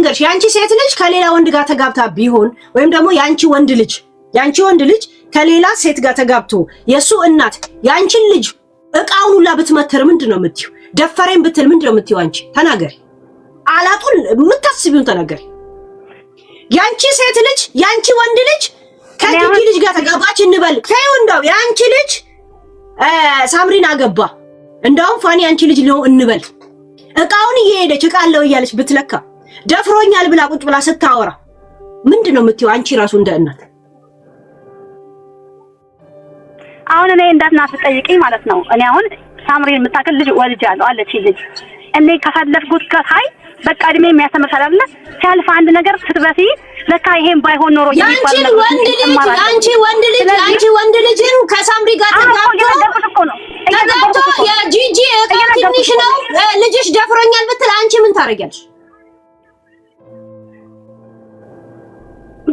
ልንገርሽ ያንቺ ሴት ልጅ ከሌላ ወንድ ጋር ተጋብታ ቢሆን ወይም ደግሞ ያንቺ ወንድ ልጅ ከሌላ ሴት ጋር ተጋብቶ የሱ እናት ያንቺን ልጅ እቃውን ሁላ ብትመትር ምንድነው የምትይው? ደፈረኝ ብትል ምንድነው የምትይው? አንቺ ተናገሪ። አላጡን የምታስቢውን ተናገሪ። ያንቺ ሴት ልጅ ያንቺ ወንድ ልጅ ከጂጂ ልጅ ጋር ተጋባች እንበል። ተይው እንደው ያንቺ ልጅ ሳምሪን አገባ እንደውም ፋኒ ያንቺ ልጅ ነው እንበል። እቃውን እየሄደች እቃለው እያለች ብትለካ ደፍሮኛል ብላ ቁጭ ብላ ስታወራ ምንድነው የምትይው? አንቺ ራሱ እንደ እናት አሁን እኔ እንዳትናፍጠይቂኝ ማለት ነው። እኔ አሁን ሳምሪን የምታክል ልጅ ወልጃለሁ አለች ልጅ እኔ ከፈለፍኩት ከታይ በቃ እድሜ የሚያስተምርሻል አይደለ? ሲያልፍ አንድ ነገር ስትበሲ ለካ ይሄን ባይሆን ኖሮ ይባል ነበር። አንቺ ወንድ ልጅን ከሳምሪ ጋር ተጋብቶ የጂጂ ትንሽ ነው ልጅሽ ደፍሮኛል ብትል አንቺ ምን ታረጋለሽ?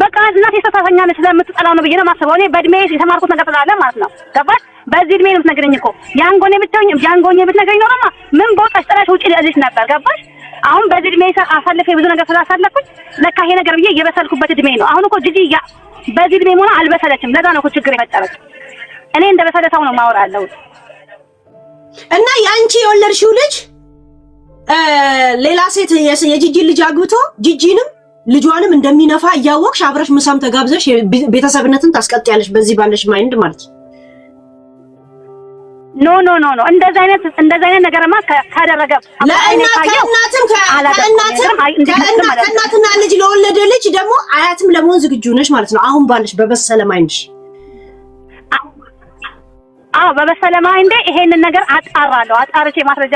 በቃ እናቴ ተሳሳኛለች ስለምትጠላው ነው ብዬ ነው የማስበው። እኔ በእድሜ የተማርኩት ነገር ስላለ ማለት ነው። ገባሽ? በዚህ እድሜ ነው የምትነግረኝ እኮ ያንጎኔ ብትነግረኝ ኖሮማ ምን ቦታሽ ጥለሽ ውጪ ልልሽ ነበር። ገባሽ? አሁን በዚህ እድሜ አሳልፌ ብዙ ነገር ስላሳለፍኩኝ ለካ ይሄ ነገር ብዬ የበሰልኩበት እድሜ ነው። አሁን እኮ ጂጂ በዚህ እድሜ ሆና አልበሰለችም። ለዛ ነው እኮ ችግር የፈጠረች። እኔ እንደ በሰለታው ነው ማወራለው። እና ያንቺ የወለድሽው ልጅ ሌላ ሴት የጂጂ ልጅ አግብቶ ጂጂንም ልጇንም እንደሚነፋ እያወቅሽ አብረሽ ምሳም ተጋብዘሽ ቤተሰብነትን ታስቀጥያለሽ በዚህ ባለሽ ማይንድ ማለት ነው። ኖ እንደዛ አይነት ነገርማ ካደረገ ከእናትና ልጅ ለወለደ ልጅ ደግሞ አያትም ለመሆን ዝግጁ ነሽ ማለት ነው። አሁን ባለሽ በበሰለ ማይንድሽ። አዎ በበሰለ ማይንድ ይሄንን ነገር አጣራለሁ። አጣርቼ ማስረጃ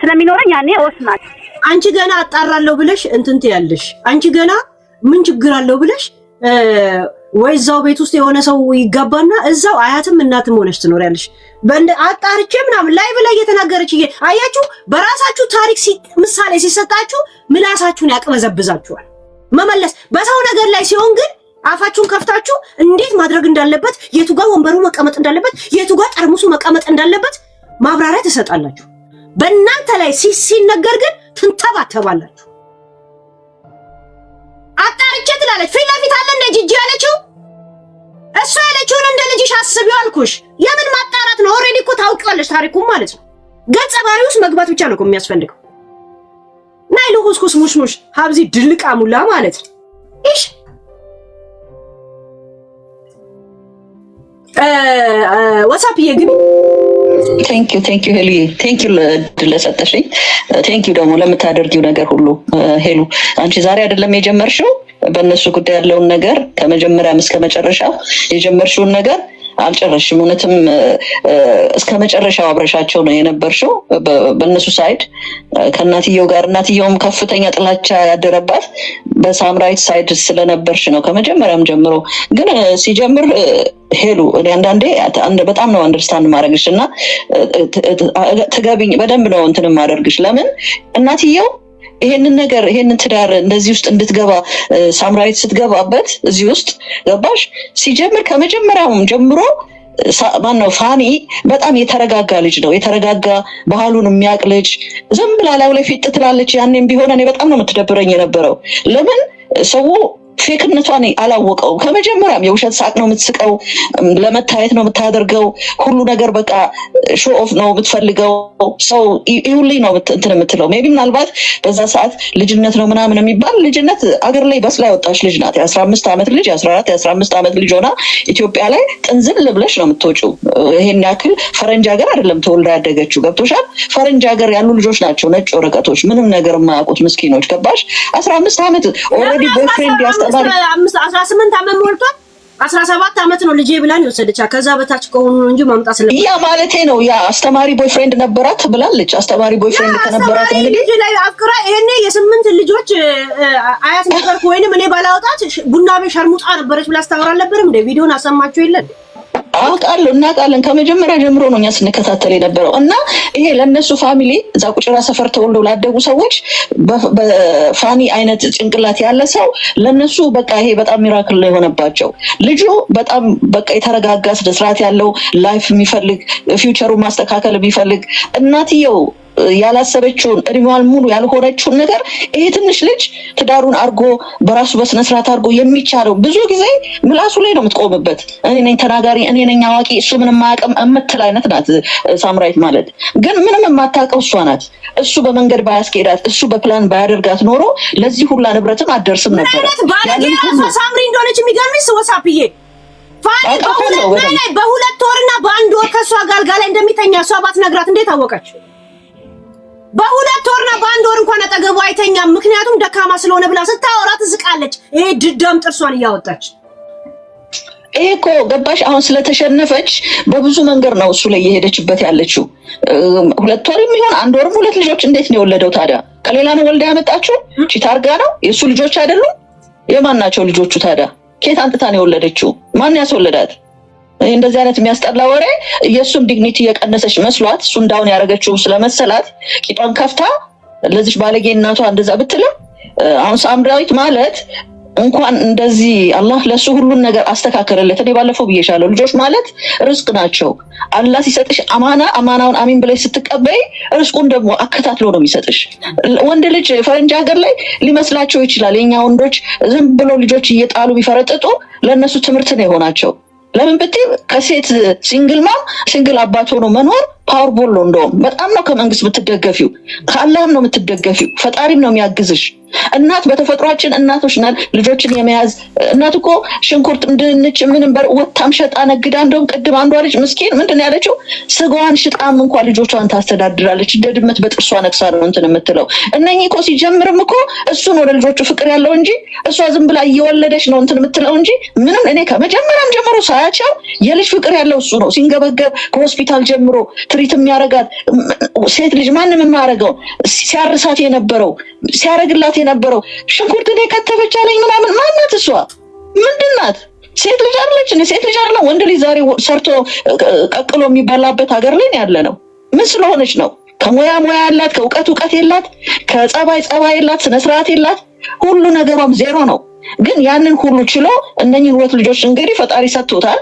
ስለሚኖረኝ ያኔ ወስናል። አንቺ ገና አጣራለሁ ብለሽ እንትን ትያለሽ። አንቺ ገና ምን ችግር አለው ብለሽ ወይ እዛው ቤት ውስጥ የሆነ ሰው ይጋባና እዛው አያትም እናትም ሆነሽ ትኖሪያለሽ። በእንደ አጣርቼ ምናምን ላይ ብላ እየተናገረች አያችሁ። በራሳችሁ ታሪክ ምሳሌ ሲሰጣችሁ ምላሳችሁን ያቅበዘብዛችኋል። መመለስ በሰው ነገር ላይ ሲሆን ግን አፋችሁን ከፍታችሁ እንዴት ማድረግ እንዳለበት፣ የቱ ጋር ወንበሩ መቀመጥ እንዳለበት፣ የቱ ጋር ጠርሙሱ መቀመጥ እንዳለበት ማብራሪያ ትሰጣላችሁ። በእናንተ ላይ ሲነገር ግን ትንተባተባላችሁ። አጣርቼ ትላለች። ፊት ለፊት አለ እንደ ጂጂ ያለችው እሷ ያለችውን እንደ ልጅሽ አስቢው አልኩሽ። የምን ማጣራት ነው? ኦሬዲ እኮ ታውቂዋለሽ ታሪኩን ማለት ነው። ገጸ ባህሪ ውስጥ መግባት ብቻ ነው እኮ የሚያስፈልገው። ናይ ልኩስኩስ ሙሽሙሽ ሀብዚ ድልቃ ሙላ ማለት ነው። እሺ ዋትስአፕ የግቢ ቴንክ ዩ ሄሉ ቴንክ ዩ ለሰጠሽኝ ቴንክ ዩ ደግሞ ለምታደርጊው ነገር ሁሉ ሄሉ። አንቺ ዛሬ አይደለም የጀመርሽው በእነሱ ጉዳይ ያለውን ነገር ከመጀመሪያም እስከ መጨረሻው የጀመርሽውን ነገር አልጨረስሽም። እውነትም እስከ መጨረሻው አብረሻቸው ነው የነበርሽው በእነሱ ሳይድ ከእናትየው ጋር። እናትየውም ከፍተኛ ጥላቻ ያደረባት በሳምራይት ሳይድ ስለነበርሽ ነው ከመጀመሪያም ጀምሮ። ግን ሲጀምር ሄሉ እኔ አንዳንዴ በጣም ነው አንደርስታንድ ማድረግሽ እና ትገቢኝ በደንብ ነው እንትን ማደርግሽ። ለምን እናትየው ይሄንን ትዳር እንደዚህ ውስጥ እንድትገባ ሳምራዊት ስትገባበት እዚህ ውስጥ ገባሽ። ሲጀምር ከመጀመሪያውም ጀምሮ ማነው ፋኒ በጣም የተረጋጋ ልጅ ነው። የተረጋጋ ባህሉን የሚያውቅ ልጅ ዝም ብላ ላው ላይ ፊት ትላለች። ያኔም ቢሆን እኔ በጣም ነው የምትደብረኝ የነበረው። ለምን ሰው ፌክነቷን አላወቀውም። ከመጀመሪያም የውሸት ሳቅ ነው የምትስቀው፣ ለመታየት ነው የምታደርገው። ሁሉ ነገር በቃ ሾው ኦፍ ነው የምትፈልገው። ሰው ይሁንልኝ ነው እንትን የምትለው። ሜቢ ምናልባት በዛ ሰዓት ልጅነት ነው ምናምን የሚባል ልጅነት አገር ላይ በስላ ያወጣች ልጅ ናት። የ15 ዓመት ልጅ 14 የ15 ዓመት ልጅ ሆና ኢትዮጵያ ላይ ጥንዝል ብለሽ ነው የምትወጪው። ይሄን ያክል ፈረንጅ ሀገር አይደለም ተወልዳ ያደገችው። ገብቶሻል? ፈረንጅ ሀገር ያሉ ልጆች ናቸው ነጭ ወረቀቶች፣ ምንም ነገር የማያውቁት ምስኪኖች። ገባሽ? 15 ዓመት ኦልሬዲ ቦይፍሬንድ 18 ዓመት ሞልቷል። 17 ዓመት ነው ልጄ ብላን የወሰደቻ። ከዛ በታች ከሆኑ ነው እንጂ ማምጣት ስለዚህ ያ ማለቴ ነው። ያ አስተማሪ ቦይፍሬንድ ነበራት ብላለች። አስተማሪ ቦይፍሬንድ ከነበራት እንግዲህ ልጅ ላይ አፍቅራ ይሄኔ የ8 ልጆች አያት ነበርኩ ወይንም እኔ ባላወጣት ቡና ቤት ሸርሙጣ ነበረች ብላ አስተምራ ነበር። እንደ ቪዲዮን አሰማችሁ የለን አውቃለሁ እናውቃለን። ከመጀመሪያ ጀምሮ ነው እኛ ስንከታተል የነበረው እና ይሄ ለነሱ ፋሚሊ እዛ ቁጭራ ሰፈር ተወልደው ላደጉ ሰዎች በፋኒ አይነት ጭንቅላት ያለ ሰው ለነሱ በቃ ይሄ በጣም ሚራክል ነው የሆነባቸው። ልጁ በጣም በቃ የተረጋጋ ስርዓት ያለው ላይፍ የሚፈልግ ፊውቸሩን ማስተካከል የሚፈልግ እናትየው ያላሰበችውን እድሜዋን ሙሉ ያልሆነችውን ነገር ይሄ ትንሽ ልጅ ትዳሩን አርጎ በራሱ በስነ ስርዓት አርጎ የሚቻለው ብዙ ጊዜ ምላሱ ላይ ነው የምትቆምበት። እኔ ነኝ ተናጋሪ፣ እኔ ነኝ አዋቂ፣ እሱ ምንም አያውቅም የምትል አይነት ናት ሳምራዊት ማለት። ግን ምንም የማታውቀው እሷ ናት። እሱ በመንገድ ባያስኬዳት፣ እሱ በፕላን ባያደርጋት ኖሮ ለዚህ ሁላ ንብረትም አደርስም ነበር። ሳምሪ እንደሆነች የሚገርምሽ ወሳፕዬ በሁለት ወርና በአንድ ወር ከሷ ጋር አልጋ ላይ እንደሚተኛ እሷ ባትነግራት እንዴት አወቀች? በሁለት ወርና በአንድ ወር እንኳን አጠገቡ አይተኛም። ምክንያቱም ደካማ ስለሆነ ብላ ስታወራ ትስቃለች። ይሄ ድደም ጥርሷን እያወጣች ይሄ እኮ ገባሽ? አሁን ስለተሸነፈች በብዙ መንገድ ነው እሱ ላይ የሄደችበት ያለችው። ሁለት ወር የሚሆን አንድ ወርም ሁለት ልጆች እንዴት ነው የወለደው ታዲያ? ከሌላ ነው ወልዳ ያመጣችው? ቺታርጋ ነው? የእሱ ልጆች አይደሉም? የማን ናቸው ልጆቹ ታዲያ? ኬት አንጥታ ነው የወለደችው? ማን ያስወለዳት? እንደዚህ አይነት የሚያስጠላ ወሬ የእሱን ዲግኒቲ የቀነሰች መስሏት እሱ እንዳውን ያደረገችው ስለመሰላት ቂጧን ከፍታ ለዚች ባለጌ እናቷ እንደዛ ብትልም፣ አሁን ሳምራዊት ማለት እንኳን እንደዚህ አላህ ለሱ ሁሉን ነገር አስተካከለለት። እኔ ባለፈው ብዬሻለሁ፣ ልጆች ማለት ርዝቅ ናቸው። አላህ ሲሰጥሽ አማናውን አሚን ብለሽ ስትቀበይ ርዝቁን ደግሞ አከታትሎ ነው የሚሰጥሽ። ወንድ ልጅ ፈረንጅ ሀገር ላይ ሊመስላቸው ይችላል። የኛ ወንዶች ዝም ብሎ ልጆች እየጣሉ ቢፈረጥጡ ለእነሱ ትምህርት ነው የሆናቸው። ለምን ብትይ ከሴት ሲንግል አባት ሆኖ መኖር ፓወርፉል ነው። እንደውም በጣም ነው ከመንግስት የምትደገፊው፣ ከአላህም ነው የምትደገፊው፣ ፈጣሪም ነው የሚያግዝሽ። እናት በተፈጥሯችን እናቶች ነን። ልጆችን የመያዝ እናት እኮ ሽንኩርት እንድንች ምንም ወታም ሸጣ ነግዳ፣ እንደውም ቅድም አንዷ ልጅ ምስኪን ምንድን ያለችው ስጋዋን ሽጣም እንኳን ልጆቿን ታስተዳድራለች። እንደ ድመት በጥርሷ ነክሳ ነው እንትን የምትለው። እነኚህ እኮ ሲጀምርም እኮ እሱን ወደ ልጆቹ ፍቅር ያለው እንጂ እሷ ዝም ብላ እየወለደች ነው እንትን የምትለው እንጂ ምንም። እኔ ከመጀመሪያም ጀምሮ ሳያቸው የልጅ ፍቅር ያለው እሱ ነው። ሲንገበገብ ከሆስፒታል ጀምሮ ትሪት የሚያረጋት ሴት ልጅ ማንም የማያረገው ሲያርሳት የነበረው ሲያረግላት የነበረው ሽንኩርት እኔ ከተፈች አለኝ ምናምን። ማናት እሷ? ምንድን ናት? ሴት ልጅ አይደለች? ሴት ልጅ አይደለም ወንድ ልጅ ዛሬ ሰርቶ ቀቅሎ የሚበላበት ሀገር ላይ ያለ ነው። ምን ስለሆነች ነው? ከሙያ ያላት፣ ከእውቀት የላት፣ ከጸባይ የላት፣ ስነ ስርዓት የላት። ሁሉ ነገሯም ዜሮ ነው። ግን ያንን ሁሉ ችሎ እነኚህ ሁለት ልጆች እንግዲህ ፈጣሪ ሰጥቶታል።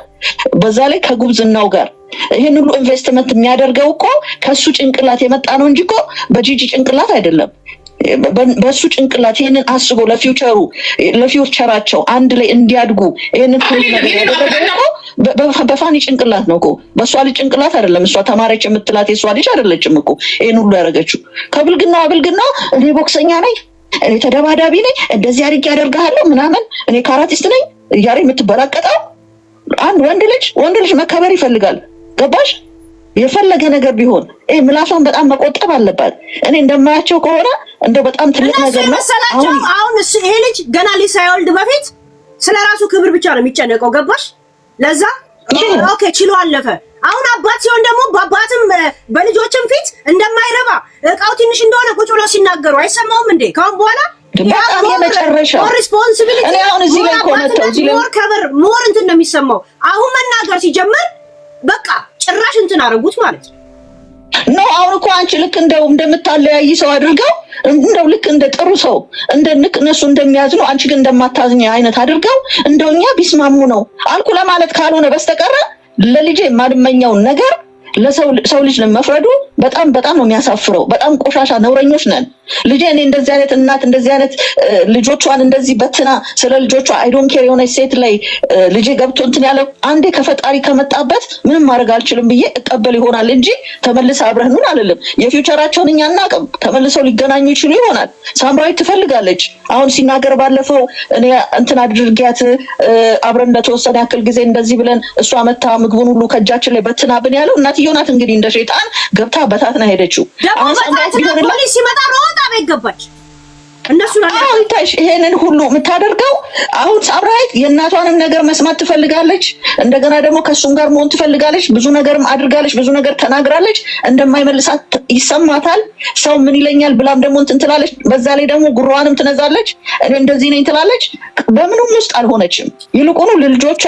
በዛ ላይ ከጉብዝናው ጋር ይሄን ሁሉ ኢንቨስትመንት የሚያደርገው እኮ ከሱ ጭንቅላት የመጣ ነው እንጂ እኮ በጂጂ ጭንቅላት አይደለም። በሱ ጭንቅላት ይሄንን አስቦ ለፊውቸራቸው አንድ ላይ እንዲያድጉ ይሄንን ሁሉ ነገር ያደረገው በፋኒ ጭንቅላት ነው እኮ። በሷ ልጅ ጭንቅላት አይደለም። እሷ ተማረች የምትላት የሷ ልጅ አይደለችም እኮ ይሄን ሁሉ ያደረገችው። ከብልግና እኔ ቦክሰኛ ነኝ፣ እኔ ተደባዳቢ ነኝ፣ እንደዚህ አድርጌ ያደርጋለሁ ምናምን፣ እኔ ካራቲስት ነኝ እያለ የምትበራቀጠው አንድ ወንድ ልጅ መከበር ይፈልጋል። ገባሽ? የፈለገ ነገር ቢሆን ምላሷን በጣም መቆጠብ አለባት። እኔ እንደማያቸው ከሆነ እንደው በጣም ትልቅ ነገር ነው። አሁን ይሄ ልጅ ገና ልጅ ሳይወልድ በፊት ስለራሱ ክብር ብቻ ነው የሚጨነቀው። ገባሽ? ለዛ ኦኬ ችሎ አለፈ። አሁን አባት ሲሆን ደግሞ በአባትም በልጆችም ፊት እንደማይረባ እቃው ትንሽ እንደሆነ ቁጭ ብሎ ሲናገሩ አይሰማውም እንዴ? ካሁን በኋላ በጣም የመጨረሻ ሪስፖንሲቢሊቲ እኔ አሁን እዚህ ላይ ቆመተው ሞር ከበር ሞር እንትን ነው የሚሰማው። አሁን መናገር ሲጀምር በቃ ጭራሽ እንትን አደረጉት ማለት ነው። አሁን እኮ አንቺ ልክ እንደምታለያይ ሰው አድርገው እንደው ልክ እንደ ጥሩ ሰው እነሱ እንደሚያዝኑ አንቺ ግን እንደማታዝኝ አይነት አድርገው እንደውኛ ቢስማሙ ነው አልኩ ለማለት ካልሆነ በስተቀር ለልጄ የማልመኘውን ነገር ለሰው ልጅ መፍረዱ በጣም ነው የሚያሳፍረው። በጣም ቆሻሻ ነውረኞች ነን። ልጄ እኔ እንደዚህ አይነት እናት እንደዚህ አይነት ልጆቿን እንደዚህ በትና ስለ ልጆቿ አይ ዶንት ኬር የሆነች ሴት ላይ ልጄ ገብቶ እንትን ያለ አንዴ ከፈጣሪ ከመጣበት ምንም ማድረግ አልችልም ብዬ እቀበል ይሆናል እንጂ ተመልሰ አብረን ምን አልልም። የፊውቸራቸውን እኛ እናቅም። ተመልሰው ሊገናኙ ይችሉ ይሆናል። ሳምራዊት ትፈልጋለች። አሁን ሲናገር ባለፈው እኔ እንትን አድርጊያት አብረን እንደተወሰነ ያክል ጊዜ እንደዚህ ብለን እሷ መታ ምግቡን ሁሉ ከእጃችን ላይ በትናብን ያለው እናትየው ናት። እንግዲህ እንደ ሸይጣን ገብታ በታትና ሄደችው። አሁን ፖሊስ ሲመጣ ሮጣ ቤት ገባች። እነሱ ታሽ ይሄንን ሁሉ የምታደርገው አሁን ሳምራዊት የእናቷንም ነገር መስማት ትፈልጋለች። እንደገና ደግሞ ከሱም ጋር መሆን ትፈልጋለች። ብዙ ነገርም አድርጋለች፣ ብዙ ነገር ተናግራለች። እንደማይመልሳት ይሰማታል። ሰው ምን ይለኛል ብላም ደግሞ እንትን ትላለች። በዛ ላይ ደግሞ ጉሯንም ትነዛለች። እኔ እንደዚህ ነኝ ትላለች። በምንም ውስጥ አልሆነችም። ይልቁኑ ለልጆቿ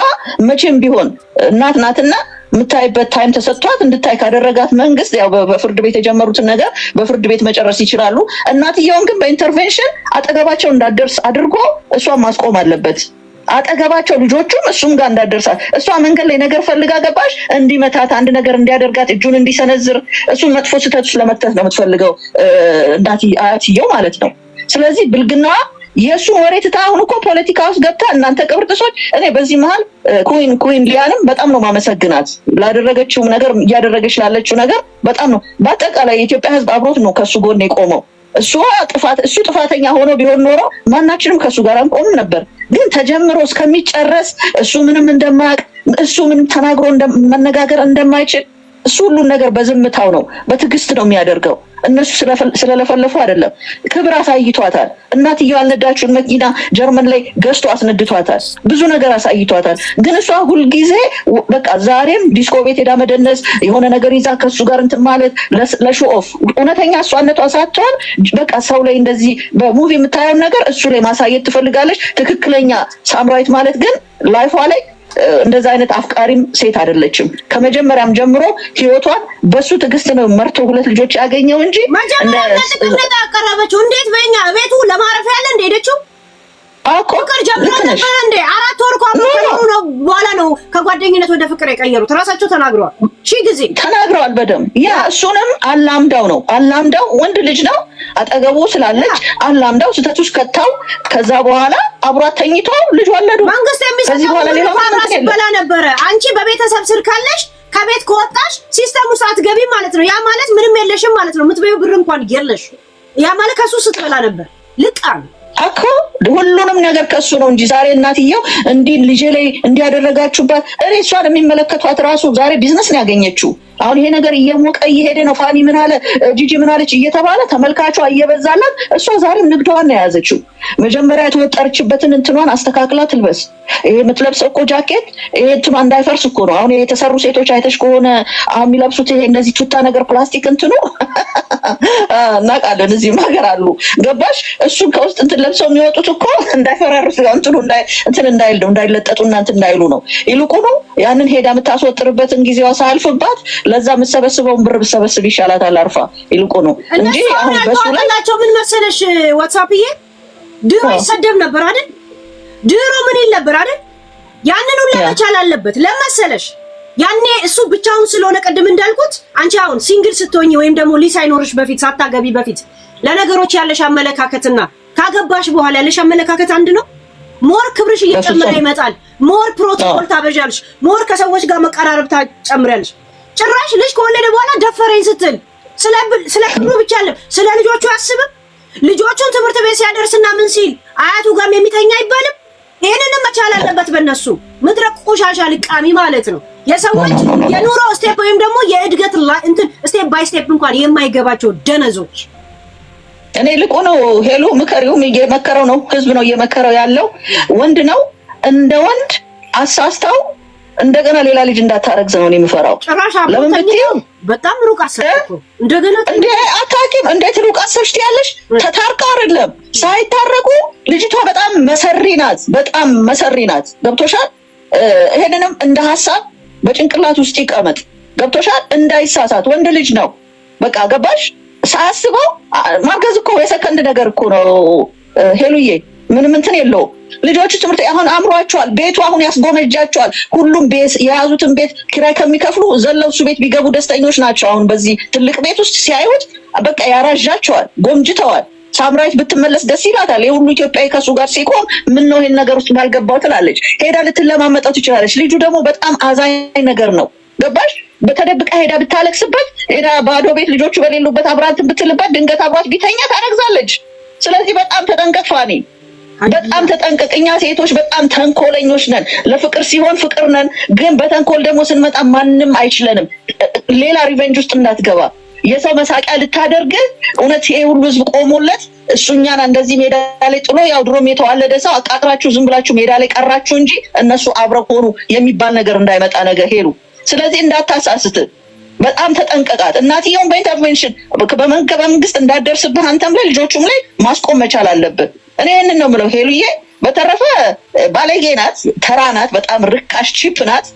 መቼም ቢሆን እናት ናትና የምታይበት ታይም ተሰጥቷት እንድታይ ካደረጋት መንግስት ያው በፍርድ ቤት የጀመሩትን ነገር በፍርድ ቤት መጨረስ ይችላሉ። እናትየውን ግን በኢንተርቬንሽን አጠገባቸው እንዳደርስ አድርጎ እሷን ማስቆም አለበት። አጠገባቸው ልጆቹም እሱም ጋር እንዳደርሳት እሷ መንገድ ላይ ነገር ፈልጋ ገባሽ እንዲመታት አንድ ነገር እንዲያደርጋት እጁን እንዲሰነዝር እሱን መጥፎ ስህተት ውስጥ ለመክተት ነው የምትፈልገው አያትየው ማለት ነው። ስለዚህ ብልግናዋ የእሱን ወሬ ትታ አሁን እኮ ፖለቲካ ውስጥ ገብታ እናንተ ቅብርጥሶች። እኔ በዚህ መሀል ኩዊን ሊያንም በጣም ነው ማመሰግናት ላደረገችው ነገር እያደረገች ላለችው ነገር በጣም ነው። በአጠቃላይ የኢትዮጵያ ሕዝብ አብሮት ነው ከሱ ጎን የቆመው። እሱ ጥፋተኛ ሆኖ ቢሆን ኖሮ ማናችንም ከሱ ጋር አንቆምም ነበር። ግን ተጀምሮ እስከሚጨረስ እሱ ምንም እንደማያውቅ እሱ ምንም ተናግሮ መነጋገር እንደማይችል እሱ ሁሉን ነገር በዝምታው ነው በትዕግስት ነው የሚያደርገው። እነሱ ስለለፈለፉ አይደለም። ክብር አሳይቷታል። እናትየው ያልነዳችውን መኪና ጀርመን ላይ ገዝቶ አስነድቷታል። ብዙ ነገር አሳይቷታል። ግን እሷ ሁልጊዜ በቃ ዛሬም ዲስኮ ቤት ሄዳ መደነስ የሆነ ነገር ይዛ ከሱ ጋር እንትን ማለት ለሾ ኦፍ እውነተኛ እሷነቷ ሳትሆን በቃ ሰው ላይ እንደዚህ በሙቪ የምታየውን ነገር እሱ ላይ ማሳየት ትፈልጋለች። ትክክለኛ ሳምራዊት ማለት ግን ላይፏ ላይ እንደዛ አይነት አፍቃሪም ሴት አይደለችም። ከመጀመሪያም ጀምሮ ህይወቷን በሱ ትዕግስት ነው መርቶ ሁለት ልጆች ያገኘው እንጂ እንደ አቀረበችው እንዴት በእኛ ቤቱ ለማረፍ ያለ እንደሄደችው ፍቅር ጀምሮ ነበር እንዴ? 4 ወር ቆይቶ ነው በኋላ ነው ከጓደኝነት ወደ ፍቅር የቀየሩት። ራሳቸው ተናግረዋል። ጊዜ ተናግረዋል በደምብ። ያ እሱንም አላምዳው ወንድ ልጅ ነው አጠገቡ ስላለች አላምዳው ስተቱስ ከተው ከዛ በኋላ አብሯት ተኝቶ ልጅ ወለዱ። መንግስት የሚሰጠው በኋላ ሌላ ማለት በላ ነበር። አንቺ በቤተሰብ ስር ካለሽ ከቤት ከወጣሽ ሲስተሙ ሳትገቢ ማለት ነው። ያ ማለት ምንም የለሽም ማለት ነው። የምትበይው ብር እንኳን የለሽ። ያ ማለት ከሱ ስትበላ ነበር ልቃም አኮ ሁሉንም ነገር ከሱ ነው እንጂ ዛሬ እናትየው እንዲህ ልጄ ላይ እንዲያደረጋችሁባት እኔ እሷን የሚመለከቷት ራሱ ዛሬ ቢዝነስ ነው ያገኘችው። አሁን ይሄ ነገር እየሞቀ እየሄደ ነው። ፋኒ ምን አለ ጂጂ ምን አለች እየተባለ ተመልካቿ እየበዛላት እሷ ዛሬም ንግዷን ነው የያዘችው። መጀመሪያ የተወጠረችበትን እንትኗን አስተካክላ ትልበስ። ይሄ የምትለብሰው እኮ ጃኬት ይሄ እንትኗ እንዳይፈርስ እኮ ነው። አሁን የተሰሩ ሴቶች አይተሽ ከሆነ አሁን የሚለብሱት ይሄ እነዚህ ቱታ ነገር ፕላስቲክ እንትኑ እናውቃለን። እዚህም ሀገር አሉ ገባሽ? እሱን ከውስጥ እንትን ለብሰው የሚወጡት እኮ እንዳይፈራርሱ እንትኑ እንዳይል ነው እንዳይለጠጡና እንትን እንዳይሉ ነው። ይልቁኑ ያንን ሄዳ የምታስወጥርበትን ጊዜዋ ሳልፍባት ለዛ የምትሰበስበውን ብር ብትሰበስብ ይሻላታል አርፋ ይልቁኑ እንጂ አሁን በሱ ላይ ምን መሰለሽ ዋትስአፕዬ ድሮ ይሰደብ ነበር አይደል? ድሮ ምን ይል ነበር አይደል? ያንን ሁሉ መቻል አለበት ለመሰለሽ ያኔ እሱ ብቻውን ስለሆነ ቀድም እንዳልኩት አንቺ አሁን ሲንግል ስትሆኚ ወይም ደግሞ ሊስ አይኖርሽ በፊት ሳታገቢ በፊት ለነገሮች ያለሽ አመለካከትና ካገባሽ በኋላ ያለሽ አመለካከት አንድ ነው። ሞር ክብርሽ እየጨመረ ይመጣል። ሞር ፕሮቶኮል ታበዣለሽ። ሞር ከሰዎች ጋር መቀራረብ ታጨምሪያለሽ። ጭራሽ ልጅ ከወለደ በኋላ ደፈረኝ ስትል ስለ ክብሩ ብቻ አይደለም ስለ ልጆቹ አያስብም። ልጆቹን ትምህርት ቤት ሲያደርስና ምን ሲል አያቱ ጋርም የሚተኛ አይባልም። ይሄንንም መቻል አለበት በእነሱ ምድረ ቆሻሻ ልቃሚ ማለት ነው። የሰዎች የኑሮ ስቴፕ ወይም ደግሞ የእድገት እንትን ስቴፕ ባይ ስቴፕ እንኳን የማይገባቸው ደነዞች። እኔ ልቆ ነው ሄሎ ምከሪውም እየመከረው ነው። ህዝብ ነው እየመከረው ያለው። ወንድ ነው እንደ ወንድ አሳስታው እንደገና ሌላ ልጅ እንዳታረግዝ ነው የሚፈራው። ለምን ብትይው በጣም ሩቅ አሰብኩ። እንደገና እንዴ አታውቂም? እንዴት ሩቅ አሰብሽት ያለሽ? ተታርቀው አይደለም ሳይታረቁ ልጅቷ በጣም መሰሪ ናት። ገብቶሻል? ይሄንንም እንደ ሐሳብ በጭንቅላት ውስጥ ይቀመጥ። ገብቶሻል? እንዳይሳሳት ወንድ ልጅ ነው በቃ ገባሽ? ሳያስበው ማርገዝ እኮ የሰከንድ ነገር እኮ ነው ሄሉዬ። ምንም እንትን የለውም። ልጆቹ ትምህርት አሁን አምሯቸዋል። ቤቱ አሁን ያስጎመጃቸዋል። ሁሉም ቤት የያዙትን ቤት ኪራይ ከሚከፍሉ ዘለው እሱ ቤት ቢገቡ ደስተኞች ናቸው። አሁን በዚህ ትልቅ ቤት ውስጥ ሲያዩት በቃ ያራዣቸዋል፣ ጎምጅተዋል። ሳምራዊት ብትመለስ ደስ ይላታል። የሁሉ ኢትዮጵያዊ ከሱ ጋር ሲቆም ምን ነው ይሄን ነገር ውስጥ ባልገባው ትላለች። ሄዳ ልትለማመጣው ትችላለች። ልጁ ደግሞ በጣም አዛኝ ነገር ነው። ገባሽ? በተደብቃ ሄዳ ብታለቅስበት ሄዳ ባዶ ቤት ልጆቹ በሌሉበት አብራንትን ብትልበት ድንገት አብራት ቢተኛ ታረግዛለች። ስለዚህ በጣም ተጠንቀቅ ፋኒ፣ በጣም ተጠንቀቅ። እኛ ሴቶች በጣም ተንኮለኞች ነን። ለፍቅር ሲሆን ፍቅር ነን፣ ግን በተንኮል ደግሞ ስንመጣ ማንም አይችለንም። ሌላ ሪቨንጅ ውስጥ እንዳትገባ የሰው መሳቂያ ልታደርግ እውነት ይሄ ሁሉ ህዝብ ቆሞለት እሱኛና እንደዚህ ሜዳ ላይ ጥሎ ያው ድሮም የተዋለደ ሰው አቃጥራችሁ ዝም ብላችሁ ሜዳ ላይ ቀራችሁ እንጂ እነሱ አብረው ሆኑ የሚባል ነገር እንዳይመጣ ነገር ሄሉ። ስለዚህ እንዳታሳስት፣ በጣም ተጠንቀቃት። እናትየውን በኢንተርቬንሽን በመንግስት እንዳደርስብህ አንተም ላይ ልጆቹም ላይ ማስቆም መቻል አለብህ። እኔ ይህንን ነው የምለው ሄሉዬ። በተረፈ ባለጌ ናት፣ ተራ ናት፣ በጣም ርካሽ ቺፕ ናት።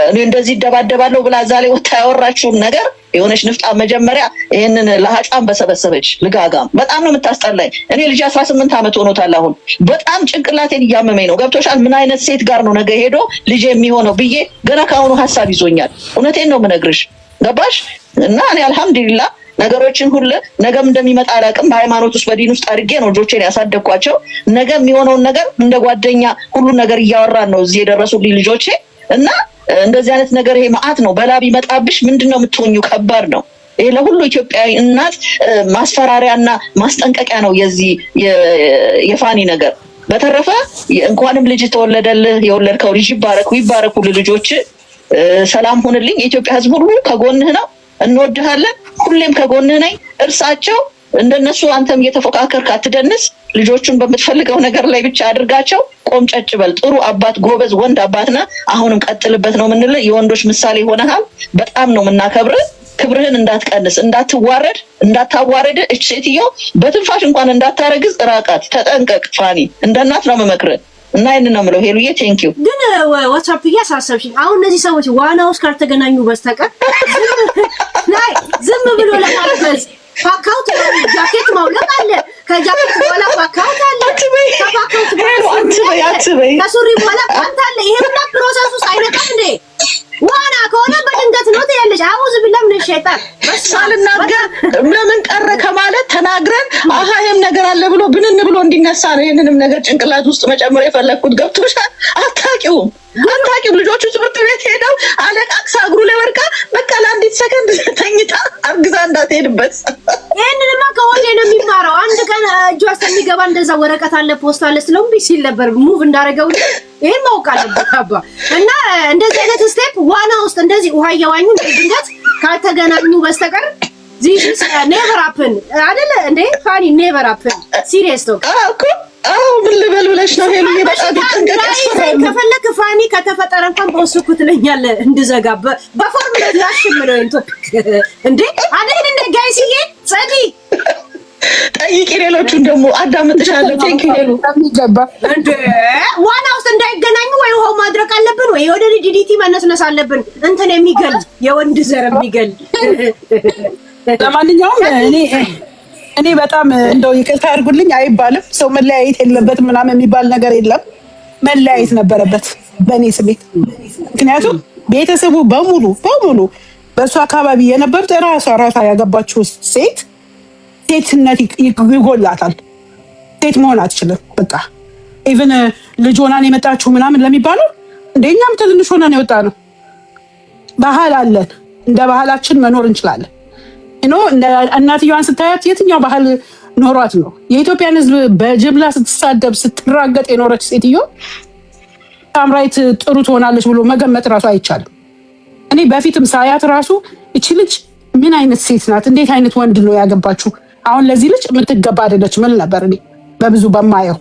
እኔ እንደዚህ ደባደባለሁ ብላ እዛ ላይ ወጣ ያወራችውን ነገር የሆነች ንፍጣ መጀመሪያ ይሄንን ለሃጫን በሰበሰበች ልጋጋም በጣም ነው የምታስጠላኝ። እኔ ልጅ 18 ዓመት ሆኖታል። አሁን በጣም ጭንቅላቴን እያመመኝ ነው። ገብቶሻል? ምን አይነት ሴት ጋር ነው ነገ ሄዶ ልጅ የሚሆነው ብዬ ገና ካሁኑ ሀሳብ ይዞኛል። እውነቴን ነው የምነግርሽ። ገባሽ? እና እኔ አልሐምዱሊላህ ነገሮችን ሁሉ ነገም እንደሚመጣ አላውቅም። በሃይማኖት ውስጥ በዲን ውስጥ አድርጌ ነው ልጆቼን ያሳደግኳቸው። ነገ የሚሆነውን ነገር እንደ ጓደኛ ሁሉን ነገር እያወራን ነው እዚህ የደረሱልኝ ልጆቼ እና እንደዚህ አይነት ነገር ይሄ መዓት ነው። በላ ቢመጣብሽ ምንድነው የምትሆኙ? ከባድ ነው። ይሄ ለሁሉ ኢትዮጵያዊ እናት ማስፈራሪያና ማስጠንቀቂያ ነው የዚህ የፋኒ ነገር። በተረፈ እንኳንም ልጅ ተወለደልህ፣ የወለድከው ልጅ ይባረኩ ልጆች። ሰላም ሁንልኝ። የኢትዮጵያ ሕዝብ ሁሉ ከጎንህ ነው። እንወድሃለን። ሁሌም ከጎንህ ነኝ። እርሳቸው እንደነሱ አንተም እየተፎካከርክ አትደንስ። ልጆቹን በምትፈልገው ነገር ላይ ብቻ አድርጋቸው። ቆምጨጭ በል። ጥሩ አባት፣ ጎበዝ ወንድ አባት ነህ። አሁንም ቀጥልበት ነው የምንልህ። የወንዶች ምሳሌ ሆነሃል። በጣም ነው የምናከብርህ። ክብርህን እንዳትቀንስ፣ እንዳታዋረድ። እች ሴትዮ በትንፋሽ እንኳን እንዳታረግዝ ራቃት። ተጠንቀቅ ፋኒ። እንደ እናት ነው የምመክርህ እና ይሄንን ነው የምለው። ሄሉዬ ቴንኪዩ። ግን ዋትስአፕ እያሳሰብሽኝ አሁን እነዚህ ሰዎች ዋና ውስጥ ካልተገናኙ በስተቀር ዝም ብሎ ለማልበስ ፓካውት ጃኬት ማውለቅ አለ። ከጃኬት በኋላ ፓካውት አለ። ከፓካውት በኋላ ከሱሪ በኋላ ፓንት አለ። ይሄ ሁላ ፕሮሰሱ ሳይነቃም እንዴ ዋና ከሆነ በድንገት ነው ትያለሽ። አውዝ ቢላም ነው ሸይጣን ሳልናገር ለምን ቀረ ከማለት ተናግረን አሃ ይሄም ነገር አለ ብሎ ብንን ብሎ እንዲነሳ ነው ይሄንንም ነገር ጭንቅላት ውስጥ መጨመር የፈለኩት። ገብቶሻል? አታውቂውም ልጆቹ ትምህርት ቤት ሄደው አለቃቅሳ እግሩ ላይ ወድቃ በቃ ለአንዲት ሰከንድ ተኝታ አርግዛ እንዳትሄድበት። ይሄንንማ ከሆነ ነው የሚማረው። አንድ ቀን እጇ ስለሚገባ እንደዛ ወረቀት አለ ፖስት አለ ስለምቢ ሲል ነበር ሙቭ እንዳደረገው ይሄን ማወቅ አለበት አባ። እና እንደዚህ አይነት ስቴፕ ዋና ውስጥ እንደዚህ ውሃ እየዋኙ ድንገት ካልተገናኙ በስተቀር ዚስ ኢዝ ኔቨር ሃፕን አይደለ እንዴ ፋኒ? ኔቨር ሃፕን ሲሪየስ ቶክ አዎ ምን ልበል ብለሽ ነው? ሄሉ በጣም ተንቀሳቀስ ከፈለክ ፋኒ ከተፈጠረ እንኳን በወስኩ ትለኛለህ እንድዘጋ በፎርም ነው ያሽምለው ቶፒክ እንዴ አይደል እንደ ጋይስዬ ጸዲ ጠይቂ። ሌሎቹን ደግሞ አዳምጥሻለሁ። ቴንክ ዩ ሄሉ። የሚገባ እንዴ ዋና ውስጥ እንዳይገናኙ ወይ ውሃው ማድረቅ አለብን ወይ ወደ ዲዲቲ መነስነስ አለብን። እንትን የሚገል የወንድ ዘር የሚገል ለማንኛውም እኔ በጣም እንደው ይቅርታ አድርጉልኝ አይባልም። ሰው መለያየት የለበትም ምናምን የሚባል ነገር የለም። መለያየት ነበረበት በእኔ ስሜት። ምክንያቱም ቤተሰቡ በሙሉ በእሱ አካባቢ የነበሩት ራሷ ያገባችው ሴትነት ይጎላታል። ሴት መሆን አትችልም። በቃ ኢቭን ልጅ ሆናን የመጣችሁ ምናምን ለሚባለው እንደኛም ትንሽ ሆናን የወጣ ነው። ባህል አለን። እንደ ባህላችን መኖር እንችላለን። እናትየዋን ስታያት የትኛው ባህል ኖሯት ነው? የኢትዮጵያን ሕዝብ በጅምላ ስትሳደብ ስትራገጥ የኖረች ሴትዮ ሳምራዊት ጥሩ ትሆናለች ብሎ መገመት ራሱ አይቻልም። እኔ በፊትም ሳያት ራሱ እቺ ልጅ ምን አይነት ሴት ናት? እንዴት አይነት ወንድ ነው ያገባችሁ? አሁን ለዚህ ልጅ የምትገባ አይደለች ምን ነበር እኔ በብዙ በማየው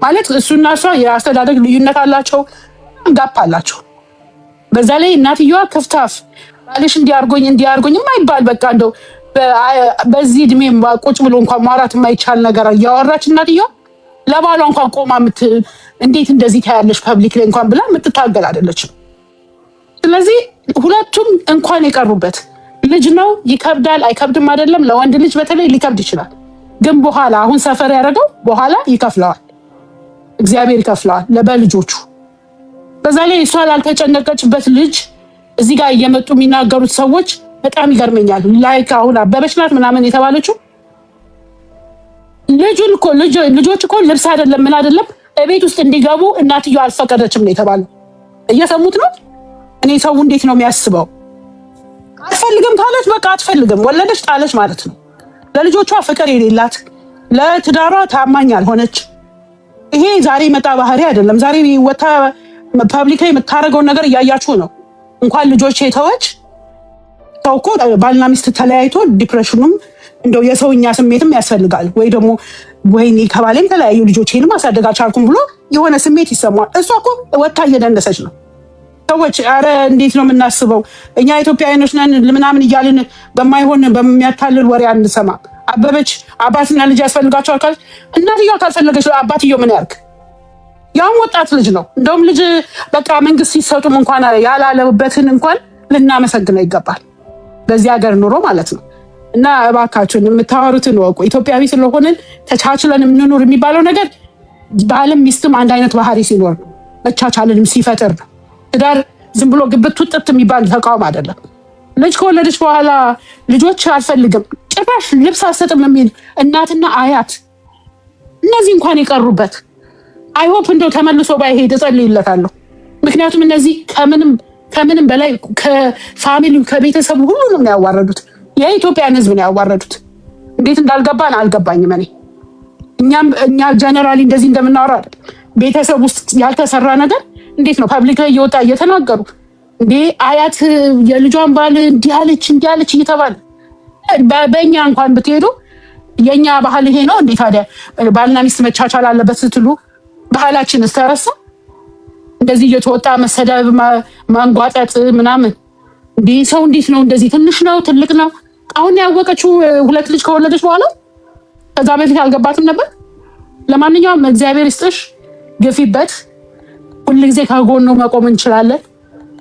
ማለት እሱና እሷ የአስተዳደግ ልዩነት አላቸው፣ ጋፕ አላቸው። በዛ ላይ እናትየዋ ክፍታፍ ባልሽ እንዲያርጎኝ የማይባል በቃ እንደው በዚህ እድሜ ቁጭ ብሎ እንኳን ማውራት የማይቻል ነገር እያወራች እናትየዋ ለባሏ እንኳን ቆማ እንዴት እንደዚህ ታያለሽ ፐብሊክ ላይ እንኳን ብላ የምትታገል አይደለችም። ስለዚህ ሁለቱም እንኳን የቀሩበት ልጅ ነው። ይከብዳል አይከብድም አይደለም። ለወንድ ልጅ በተለይ ሊከብድ ይችላል። ግን በኋላ አሁን ሰፈር ያደረገው በኋላ ይከፍለዋል፣ እግዚአብሔር ይከፍለዋል ለበልጆቹ። በዛ ላይ እሷ ላልተጨነቀችበት ልጅ እዚህ ጋር እየመጡ የሚናገሩት ሰዎች በጣም ይገርመኛል። ላይክ አሁን አበበች ናት ምናምን የተባለችው ልጆች እኮ ልብስ አይደለም ምን አይደለም ቤት ውስጥ እንዲገቡ እናትየው አልፈቀደችም ነው የተባለው። እየሰሙት ነው። እኔ ሰው እንዴት ነው የሚያስበው? አትፈልግም ካለች በቃ አትፈልግም፣ ወለደች ጣለች ማለት ነው። ለልጆቿ ፍቅር የሌላት ለትዳሯ ታማኝ አልሆነች። ይሄ ዛሬ መጣ ባህሪ አይደለም። ዛሬ ወታ ፐብሊክ ላይ የምታደርገውን ነገር እያያችሁ ነው። እንኳን ልጆች የተወች ሰው እኮ ባልና ሚስት ተለያይቶ ዲፕሬሽኑም እንደው የሰውኛ ስሜትም ያስፈልጋል። ወይ ደግሞ ወይኔ ከባሌም ተለያዩ ልጆቼንም ማሳደግ አልቻልኩም ብሎ የሆነ ስሜት ይሰማል። እሷ እኮ ወታ እየደነሰች ነው። ሰዎች አረ እንዴት ነው የምናስበው እኛ ኢትዮጵያውያኖች ነን ምናምን እያልን በማይሆን በሚያታልል ወሬ አንሰማ። አበበች አባትና ልጅ ያስፈልጋቸዋል ካለች እናትየዋ ካልፈለገች አባትየው ምን ያርግ? ያውም ወጣት ልጅ ነው። እንደውም ልጅ በቃ መንግስት ሲሰጡም እንኳን ያላለበትን እንኳን ልናመሰግነው ይገባል። በዚህ ሀገር ኑሮ ማለት ነው። እና እባካችሁን የምታወሩትን ወቁ። ኢትዮጵያዊ ስለሆንን ተቻችለን የምንኖር የሚባለው ነገር ባልም ሚስትም አንድ አይነት ባህሪ ሲኖር ነው። መቻቻልንም ሲፈጥር ነው። ትዳር ዝም ብሎ ግብት ውጥት የሚባል ተቃውሞ አይደለም። ልጅ ከወለደች በኋላ ልጆች አልፈልግም ጭራሽ ልብስ አልሰጥም የሚል እናትና አያት እነዚህ እንኳን የቀሩበት አይሆፕ እንደው ተመልሶ ባይሄድ እጸልይለታለሁ። ምክንያቱም እነዚህ ከምንም በላይ ከፋሚሊ ከቤተሰቡ ሁሉ ነው ያዋረዱት። የኢትዮጵያን ሕዝብ ነው ያዋረዱት። እንዴት እንዳልገባን አልገባኝም። እኛ ጀነራሊ እንደዚህ እንደምናወራ አይደል። ቤተሰብ ውስጥ ያልተሰራ ነገር እንዴት ነው ፐብሊክ ላይ እየወጣ እየተናገሩ እንዴ አያት የልጇን ባል እንዲያለች እየተባለ በእኛ እንኳን ብትሄዱ የኛ ባህል ይሄ ነው እንዴ? ታዲያ ባልና ሚስት መቻቻል አለበት ስትሉ ባህላችን እስተረሳ እንደዚህ እየተወጣ መሰዳብ ማንጓጠጥ ምናምን እንዴ ሰው እንዴት ነው እንደዚህ? ትንሽ ነው ትልቅ ነው? አሁን ያወቀችው 2 ልጅ ከወለደች በኋላ ከዛ በፊት አልገባትም ነበር። ለማንኛውም እግዚአብሔር ይስጥሽ፣ ግፊበት። ሁልጊዜ ከጎኑ መቆም እንችላለን።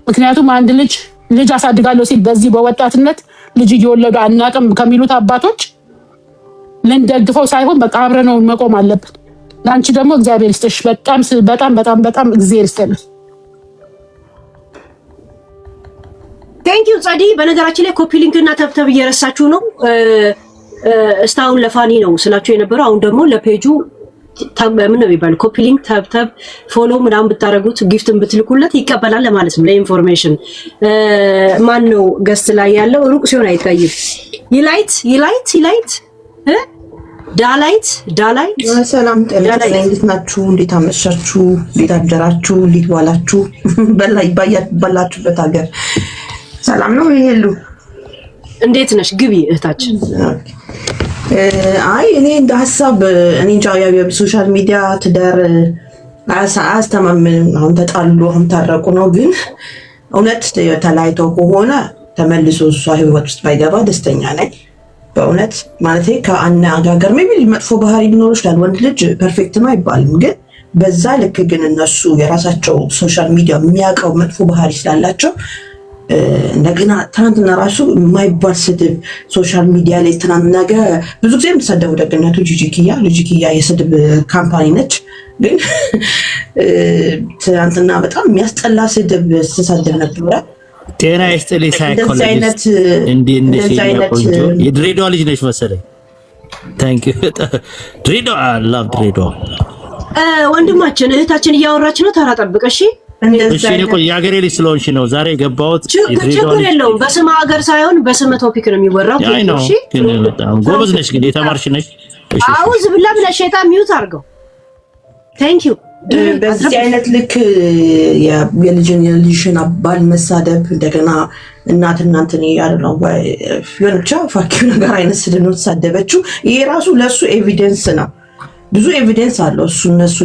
ምክንያቱም አንድ ልጅ አሳድጋለሁ ሲል በዚህ በወጣትነት ልጅ እየወለዱ አናቅም ከሚሉት አባቶች ልንደግፈው ሳይሆን በቃ አብረነው መቆም አለብን። ለአንቺ ደግሞ እግዚአብሔር ይስጥሽ። በጣም እግዚአብሔር ይስጥልሽ። ቴንክ ዩ ጸዲ። በነገራችን ላይ ኮፒ ሊንክ እና ተብተብ እየረሳችሁ ነው። እስታሁን ለፋኒ ነው ስላችሁ የነበረው። አሁን ደግሞ ለፔጁ ምን ነው የሚባለው? ኮፒ ሊንክ ተብተብ ፎሎ ምናምን ብታረጉት ጊፍትን ብትልኩለት ይቀበላል ለማለት ነው። ለኢንፎርሜሽን ማን ነው ገስት ላይ ያለው? ሩቅ ሲሆን አይታይም። ይላይት ዳላይት ሰላም ጤና እንዴት ናችሁ? እንዴት አመሻችሁ? እንዴት አደራችሁ? እንዴት ዋላችሁ? ባላችሁበት ሀገር ሰላም ነው ይሄሉ። እንዴት ነሽ? ግቢ እህታችን። አይ እኔ እንደ ሀሳብ እኔ እንጃ የሶሻል ሚዲያ ትዳር አያስተማምንም። አሁን ተጣሉ አሁን ታረቁ ነው። ግን እውነት ተለያይተው ከሆነ ተመልሶ እሷ ህይወት ውስጥ ባይገባ ደስተኛ ነኝ። በእውነት ማለት ከአነጋገር ሜቢ መጥፎ ባህሪ ሊኖር ይችላል። ወንድ ልጅ ፐርፌክት ነው አይባልም። ግን በዛ ልክ ግን እነሱ የራሳቸው ሶሻል ሚዲያ የሚያውቀው መጥፎ ባህሪ ስላላቸው እንደገና ትናንትና ራሱ የማይባል ስድብ ሶሻል ሚዲያ ላይ ትናንት ነገ ብዙ ጊዜ የምትሰደቡ ደግነቱ ጂጂኪያ የስድብ ካምፓኒ ነች። ግን ትናንትና በጣም የሚያስጠላ ስድብ ስትሰድብ ነበረ። ጤና ይስጥልኝ ሳይኮሎጂስት የድሬዳዋ ልጅ ነች መሰለኝ። ታንክ ዩ ድሬዳዋ ላቭ ድሬዳዋ። ወንድማችን እህታችን እያወራች ነው። ተራ ጠብቅ እሺ። እሺ እኮ የሀገሬ ልጅ ስለሆንሽ ነው ዛሬ የገባሁት። ችግር የለውም። በስመ ሀገር ሳይሆን በስመ ቶፒክ ነው የሚወራው። እሺ ግን በጣም ጎበዝ ነሽ፣ ግን የተማርሽ ነሽ። እሺ አውዝ ብላ ብላ ሸይጣን ሚዩት አድርገው። ታንክ ዩ። በዚህ አይነት ልክ የልጅሽን ባል መሳደብ እንደገና እናንተን ያለው ፊዮን ብቻ ፋኪው ነገር አይነት ስድብ ነው ተሳደበችው። ይሄ ራሱ ለሱ ኤቪደንስ ነው። ብዙ ኤቪደንስ አለው እነሱ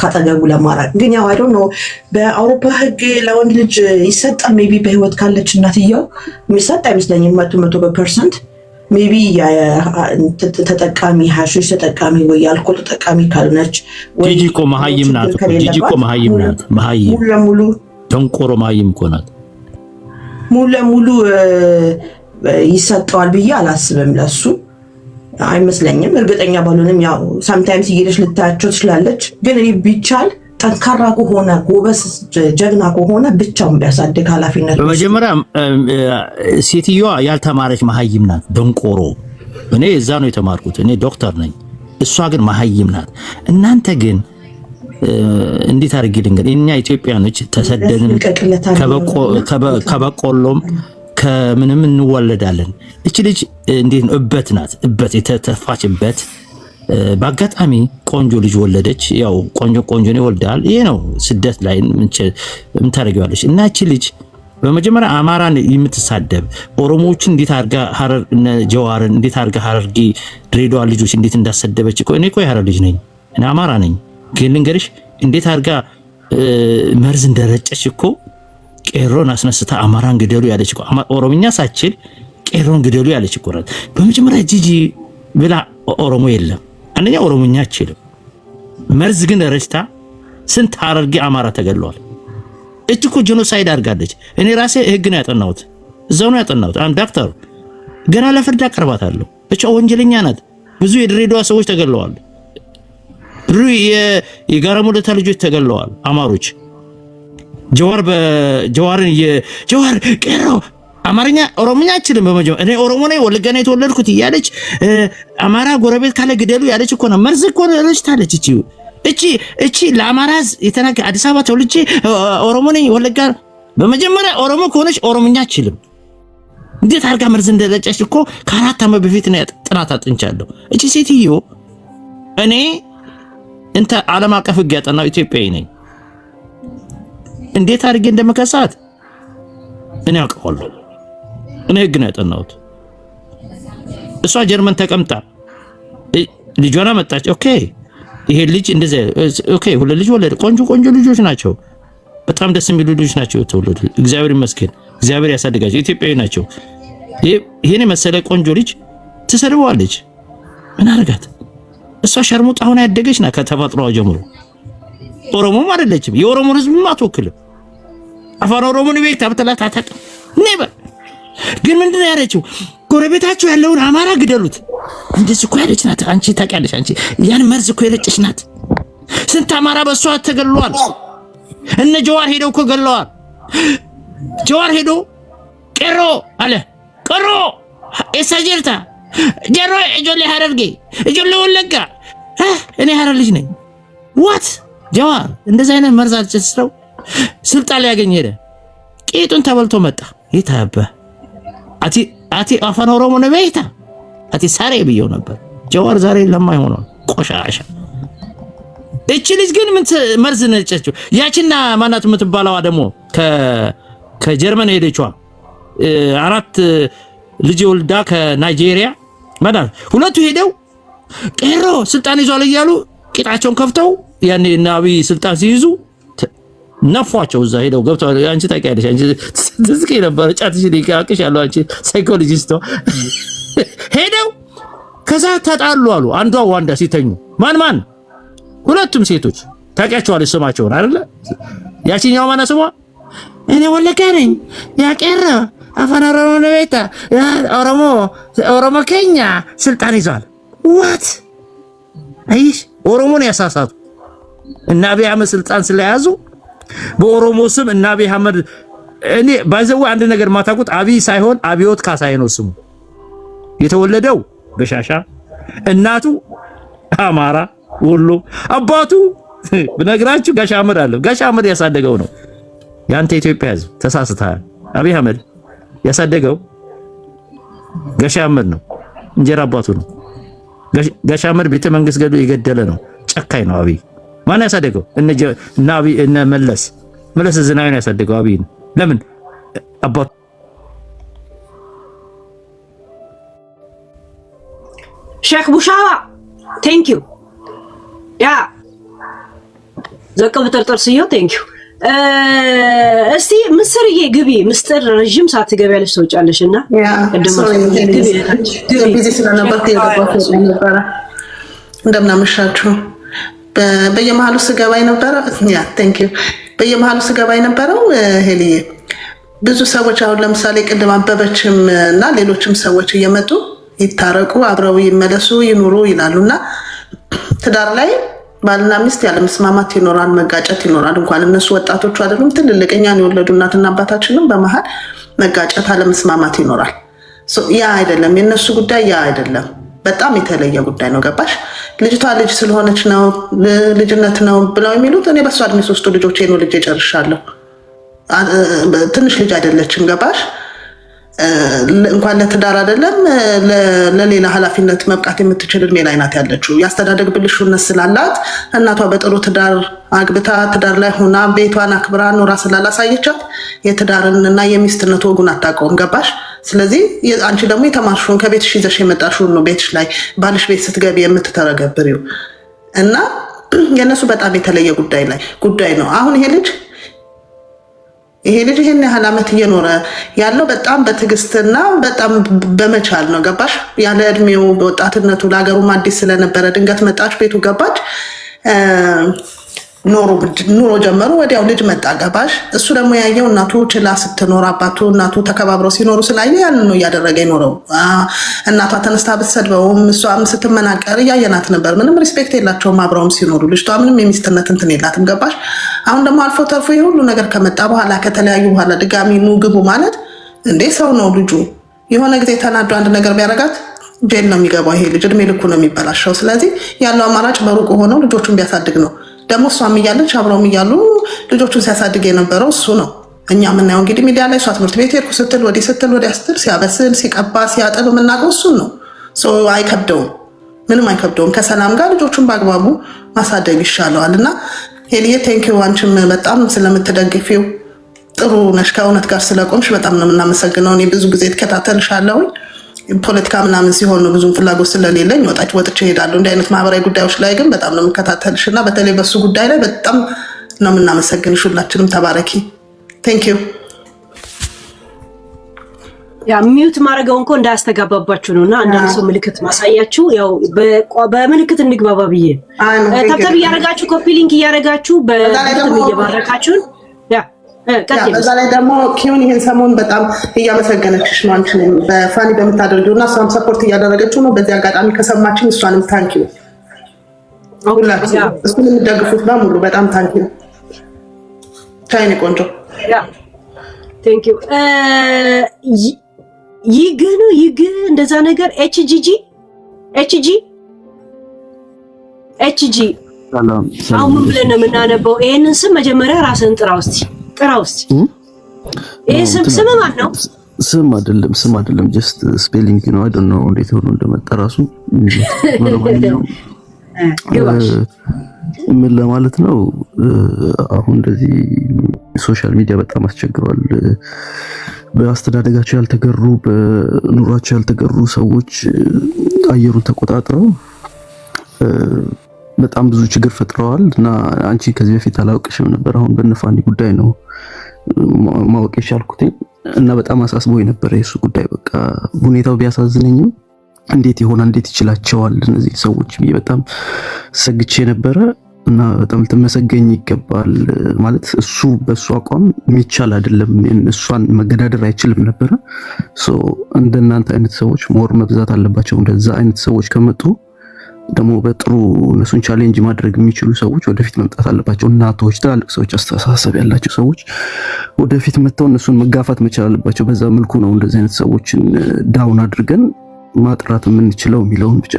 ካጠገቡ ለማራቅ። ግን ያው አይ ዶንት ኖ በአውሮፓ ሕግ ለወንድ ልጅ ይሰጣል። ሜቢ በህይወት ካለች እናትየው የሚሰጥ አይመስለኝም 100% ሜቢ ተጠቃሚ ሀሺሽ ተጠቃሚ ወይ አልኮል ተጠቃሚ ካልነች ወይ ጂጂ እኮ መሀይም ናት። ጂጂ እኮ መሀይም ናት። መሀይም ሙሉ ለሙሉ ደንቆሮ መሀይም እኮ ናት። ሙሉ ለሙሉ ይሰጠዋል ብዬ አላስብም። ለሱ አይመስለኝም። እርግጠኛ ባልሆንም ያው ሳምታይምስ እየሄደች ልታያቸው ትችላለች። ግን እኔ ቢቻል ጠንካራ ከሆነ ጎበስ ጀግና ከሆነ ብቻውን ቢያሳድግ ኃላፊነት። በመጀመሪያ ሴትዮዋ ያልተማረች መሀይም ናት፣ ደንቆሮ። እኔ እዛ ነው የተማርኩት፣ እኔ ዶክተር ነኝ። እሷ ግን መሀይም ናት። እናንተ ግን እንዴት አድርጌ ልንገር፣ እኛ ኢትዮጵያኖች ተሰደንን ከበቆሎም ከምንም እንወለዳለን። እቺ ልጅ እንዴት ነው እበት ናት፣ እበት የተተፋችበት። በአጋጣሚ ቆንጆ ልጅ ወለደች። ያው ቆንጆ ነው ይወልዳል። ይሄ ነው ስደት ላይ ምን ታደርጊዋለሽ? እና እቺ ልጅ በመጀመሪያ አማራን የምትሳደብ ኦሮሞዎችን እንዴት አድርጋ ሐረር እነ ጀዋርን እንዴት አድርጋ ሐረርጌ ድሬዳዋ ልጆች እንዴት እንዳሰደበች እኮ እኔ እኮ የሐረር ልጅ ነኝ፣ እኔ አማራ ነኝ። ግን ልንገርሽ እንዴት አድርጋ መርዝ እንደረጨች እኮ ቄሮን አስነስታ አማራን ግደሉ ያለች እኮ ኦሮምኛ ሳችል ቄሮን ግደሉ ያለች እኮ ናት። በመጀመሪያ ጂጂ ብላ ኦሮሞ የለም፣ አንደኛ ኦሮሞኛ አችልም። መርዝ ግን ረጭታ ስንት ሐረርጌ አማራ ተገለዋል። እቺ እኮ ጄኖሳይድ አድርጋለች። እኔ ራሴ ህግ ነው ያጠናሁት፣ እዛው ነው ያጠናሁት። አንድ ዳክተር ገና ለፍርድ አቀርባታለሁ። እቺ ወንጀለኛ ናት። ብዙ የድሬዳዋ ሰዎች ተገለዋል። የጋራ ሞለታ ልጆች ተገለዋል። አማሮች ጀዋርን ጀዋር ቀሮ አማርኛ ኦሮሞኛ አይችልም። በመጀመሪያ እኔ ኦሮሞ ነኝ ወለጋ ነው የተወለድኩት እያለች አማራ ጎረቤት ካለ ግደሉ ያለች እኮ ነው። መርዝ እኮ ነው ያለች ታለች። እቺ ለአማራ የተናገ አዲስ አበባ ተወልጄ ኦሮሞ ነኝ ወለጋ። በመጀመሪያ ኦሮሞ ከሆነች ኦሮሞኛ አይችልም። እንዴት አድርጋ መርዝ እንደለጨች እኮ ከ4 ዓመት በፊት ነው ጥናት አጥንቻለሁ። እቺ ሴትዮ እኔ እንተ ዓለም አቀፍ ህግ ያጠናው ኢትዮጵያዊ ነኝ። እንዴት አድርጌ እንደመከሳት እኔ አውቀዋለሁ። እኔ ህግ ነው ያጠናሁት። እሷ ጀርመን ተቀምጣ ልጇን መጣች። ኦኬ ይሄ ልጅ እንደዚህ ኦኬ ሁለት ልጅ ወለደ። ቆንጆ ልጆች ናቸው። በጣም ደስ የሚሉ ልጆች ናቸው የተወለዱ። እግዚአብሔር ይመስገን። እግዚአብሔር ያሳድጋቸው። ኢትዮጵያዊ ናቸው። ይሄን መሰለ ቆንጆ ልጅ ትሰድበዋለች። ምን አረጋት? እሷ ሸርሙጣ ሆና ያደገች ና ከተፈጥሮዋ ጀምሮ። ኦሮሞም አይደለችም። የኦሮሞን ህዝብ አትወክልም። አፋን ኦሮሞን ቤት ታብተላት አታውቅ ነበር። ግን ምንድነው ያለችው? ጎረቤታቸው ያለውን አማራ ግደሉት። እንደዚህ እኮ ያለች ናት። አንቺ ታውቂያለሽ። አንቺ ያን መርዝ እኮ የለጨች ናት። ስንት አማራ በሷ ተገሏል። እነ ጀዋር ሄደው እኮ ገለዋል። ጀዋር ሄዶ ቀሮ አለ ቀሮ እሳጀርታ ጀሮ እጆሌ ሐረርጌ እጆሌ ወለጋ እኔ ሐረር ልጅ ነኝ። ዋት ጀዋር እንደዛ አይነት መርዝ አልጨስረው ስልጣን ላይ ያገኘ ሄደ። ቄጡን ተበልቶ መጣ። ይታበ አቲ አፋን ኦሮሞ ነው ቤታ አቲ ሳሬ ብየው ነበር። ጀዋር ዛሬ ለማይ ሆኗል። ቆሻሻ። እቺ ልጅ ግን ምን መርዝ ነጨችው? ያቺና ማናት የምትባለዋ ደግሞ ከጀርመን ሄደችዋ 4 ልጅ ወልዳ ከናይጄሪያ ማለት ሁለቱ ሄደው ቀሮ ስልጣን ይዟል እያሉ ቂጣቸውን ከፍተው ያኔ ናቢ ስልጣን ሲይዙ ነፏቸው። እዛ ሄደው ገብተው አንቺ ታውቂያለሽ። አንቺ ትዝቂ ነበር ጫትሽ ሊቃቅሽ ያለው አንቺ ሳይኮሎጂስት ሄደው ከዛ ተጣሉ አሉ። አንዷ ዋንዳ ሲተኙ ማን ሁለቱም ሴቶች ታውቂያቸዋለሽ ስማቸውን አይደለ? ያቺኛው ማና ስሟ እኔ ወለጋ ነኝ ያቀረ አፋን ኦሮሞ ነው ቤታ ኦሮሞ ኬኛ ስልጣን ይዟል። ዋት አይሽ ኦሮሞን ያሳሳቱ እና አብይ አህመድ ስልጣን ስለያዙ በኦሮሞ ስም እና አብይ አህመድ እኔ ባይዘው አንድ ነገር ማታውቁት አብይ ሳይሆን አብዮት ካሳዬ ነው ስሙ። የተወለደው በሻሻ እናቱ አማራ ወሎ አባቱ ብነግራችሁ ጋሽ አህመድ አለ። ጋሽ አህመድ ያሳደገው ነው። ያንተ ኢትዮጵያ ህዝብ ተሳስተሃል። አብይ አህመድ ያሳደገው ጋሽ አህመድ ነው። እንጀራ አባቱ ነው። ጋሽ አህመድ ቤተ መንግስት ገዶ የገደለ ነው። ጨካኝ ነው አብይ። ማን ያሳደገው? እነ አብይ እነ መለስ ዝናዊ ነው ያሳደገው አብይ። ለምን አባቱ ሼክ ቡሻባ ቴንክ ዩ ያ ዘቀብ ተርተር ሲዮ ቴንክ ዩ። እስቲ ምስርዬ ግቢ። ምስጥር ረጅም ሰዓት ትገቢያለሽ ትወጫለሽና ቢዚ ስለነበርኩ ነበር። እንደምናመሻችሁ በየመሃሉ ስገባ የነበረው ቴንክ ዩ በየመሃሉ ስገባ የነበረው ሄልዬ ብዙ ሰዎች አሁን ለምሳሌ ቅድም አበበችም እና ሌሎችም ሰዎች እየመጡ ይታረቁ፣ አብረው ይመለሱ፣ ይኑሩ ይላሉና ትዳር ላይ ባልና ሚስት ያለ መስማማት ይኖራል፣ መጋጨት ይኖራል። እንኳን እነሱ ወጣቶቹ አይደሉም ትልልቅ እኛን የወለዱ እናትና አባታችንም በመሃል መጋጨት አለመስማማት ይኖራል። ያ አይደለም የነሱ ጉዳይ፣ ያ አይደለም በጣም የተለየ ጉዳይ ነው። ገባሽ? ልጅቷ ልጅ ስለሆነች ነው ልጅነት ነው ብለው የሚሉት እኔ በሷ እድሜ 3 ልጆቼ ነው ልጅ ጨርሻለሁ። ትንሽ ልጅ አይደለችም። ገባሽ? እንኳን ለትዳር አይደለም ለሌላ ኃላፊነት መብቃት የምትችል እድሜ ላይ ናት ያለችው። ያስተዳደግ ብልሹነት ስላላት እናቷ በጥሩ ትዳር አግብታ ትዳር ላይ ሆና ቤቷን አክብራ ኖራ ስላላሳየቻት የትዳርንና የሚስትነት ወጉን አታውቀውም። ገባሽ? ስለዚህ አንቺ ደግሞ የተማርሽውን ከቤትሽ ይዘሽ የመጣሽውን ነው ቤትሽ ላይ ባልሽ ቤት ስትገቢ የምትተረገብሪው እና የእነሱ በጣም የተለየ ጉዳይ ነው። አሁን ይሄ ልጅ ይሄን ያህል ዓመት እየኖረ ያለው በጣም በትዕግስትና በጣም በመቻል ነው። ገባሽ? ያለ እድሜው በወጣትነቱ ለሀገሩም አዲስ ስለነበረ ድንገት መጣች፣ ቤቱ ገባች። ኑሮ ጀመሩ። ወዲያው ልጅ መጣ ገባሽ። እሱ ደግሞ ያየው እናቱ ችላ ስትኖር አባቱ እናቱ ተከባብረው ሲኖሩ ስላየ ያንን ነው እያደረገ ይኖረው። እናቷ ተነስታ ብትሰድበውም እሷም ስትመናቀር እያየናት ነበር። ምንም ሪስፔክት የላቸውም አብረውም ሲኖሩ። ልጅቷ ምንም የሚስትነት እንትን የላትም ገባሽ። አሁን ደግሞ አልፎ ተርፎ ይሄ ሁሉ ነገር ከመጣ በኋላ ከተለያዩ በኋላ ድጋሚ ኑ ግቡ ማለት እንዴ! ሰው ነው ልጁ። የሆነ ጊዜ ተናዶ አንድ ነገር ቢያረጋት ጄል ነው የሚገባው። ይሄ ልጅ እድሜ ልኩ ነው የሚበላሸው። ስለዚህ ያለው አማራጭ በሩቁ ሆነው ልጆቹን ቢያሳድግ ነው። ደግሞ እሷም እያለች አብረውም እያሉ ልጆቹን ሲያሳድግ የነበረው እሱ ነው። እኛ የምናየው እንግዲህ ሚዲያ ላይ እሷ ትምህርት ቤት ሄድኩ ስትል ወዲህ ስትል ወዲያ ስትል ሲያበስል ሲቀባ ሲያጠብ የምናውቀው እሱን ነው። አይከብደውም፣ ምንም አይከብደውም። ከሰላም ጋር ልጆቹን በአግባቡ ማሳደግ ይሻለዋል። እና ሄልዬ ቴንኪው፣ አንቺም በጣም ስለምትደግፊው ጥሩ ነሽ። ከእውነት ጋር ስለቆምሽ በጣም ነው የምናመሰግነው። እኔ ብዙ ጊዜ ትከታተልሻለሁኝ። ፖለቲካ ምናምን ሲሆን ነው ብዙም ፍላጎት ስለሌለኝ ወጥቼ እሄዳለሁ። እንዲህ አይነት ማህበራዊ ጉዳዮች ላይ ግን በጣም ነው የምከታተልሽ እና በተለይ በሱ ጉዳይ ላይ በጣም ነው የምናመሰግንሽ። ሁላችንም ተባረኪ። ቴንክ ዩ። ያ ሚውት ማድረገው እንኳን እንዳያስተጋባባችሁ ነው እና አንዳንድ ሰው ምልክት ማሳያችሁ ያው በምልክት እንግባባ ብዬ ታብታብ እያደረጋችሁ ኮፒ ሊንክ እያደረጋችሁ በግጥም እየባረካችሁን በዛ ላይ ደግሞ ኪዩን ይህን ሰሞን በጣም እያመሰገነችሽ ነው አንቺንም በፋኒ በምታደርጊው እና እሷም ሰፖርት እያደረገችው ነው። በዚህ አጋጣሚ ከሰማችን እሷንም ታንኪዩ። ሁላችሁ እሱን የሚደግፉት በሙሉ በጣም ታንኪዩ። ቻይኒ ቆንጆ ቴንኪዩ። ይግ እንደዛ ነገር ኤችጂ አሁን ምን ብለን ነው የምናነበው? ይሄንን ስም መጀመሪያ ራስን ጥራ ውስጥ ይሄ ስም ማን ነው? ስም አይደለም ጀስት ስፔሊንግ ነው። አይ ዶንት ኖ እንዴት ሆኖ እንደመጣ ራሱ ምን ለማለት ነው። አሁን እንደዚህ ሶሻል ሚዲያ በጣም አስቸግሯል። በአስተዳደጋቸው ያልተገሩ በኑሯቸው ያልተገሩ ሰዎች አየሩን ተቆጣጥረው በጣም ብዙ ችግር ፈጥረዋል እና አንቺ ከዚህ በፊት አላውቅሽም ነበር። አሁን በነፋኒ ጉዳይ ነው ማወቅ የቻልኩት እና በጣም አሳስቦኝ ነበር የሱ ጉዳይ። በቃ ሁኔታው ቢያሳዝነኝም እንዴት ይችላቸዋል እነዚህ ሰዎች ብዬ በጣም ሰግቼ ነበረ እና በጣም ልትመሰገኝ ይገባል። ማለት እሱ በሱ አቋም የሚቻል አይደለም፣ እሷን መገዳደር አይችልም ነበረ። እንደናንተ አይነት ሰዎች ሞር መብዛት አለባቸው። እንደዛ አይነት ሰዎች ከመጡ ደግሞ በጥሩ እነሱን ቻሌንጅ ማድረግ የሚችሉ ሰዎች ወደፊት መምጣት አለባቸው። እናቶች፣ ትላልቅ ሰዎች፣ አስተሳሰብ ያላቸው ሰዎች ወደፊት መጥተው እነሱን መጋፋት መቻል አለባቸው። በዛ መልኩ ነው እንደዚህ አይነት ሰዎችን ዳውን አድርገን ማጥራት የምንችለው የሚለውን ብቻ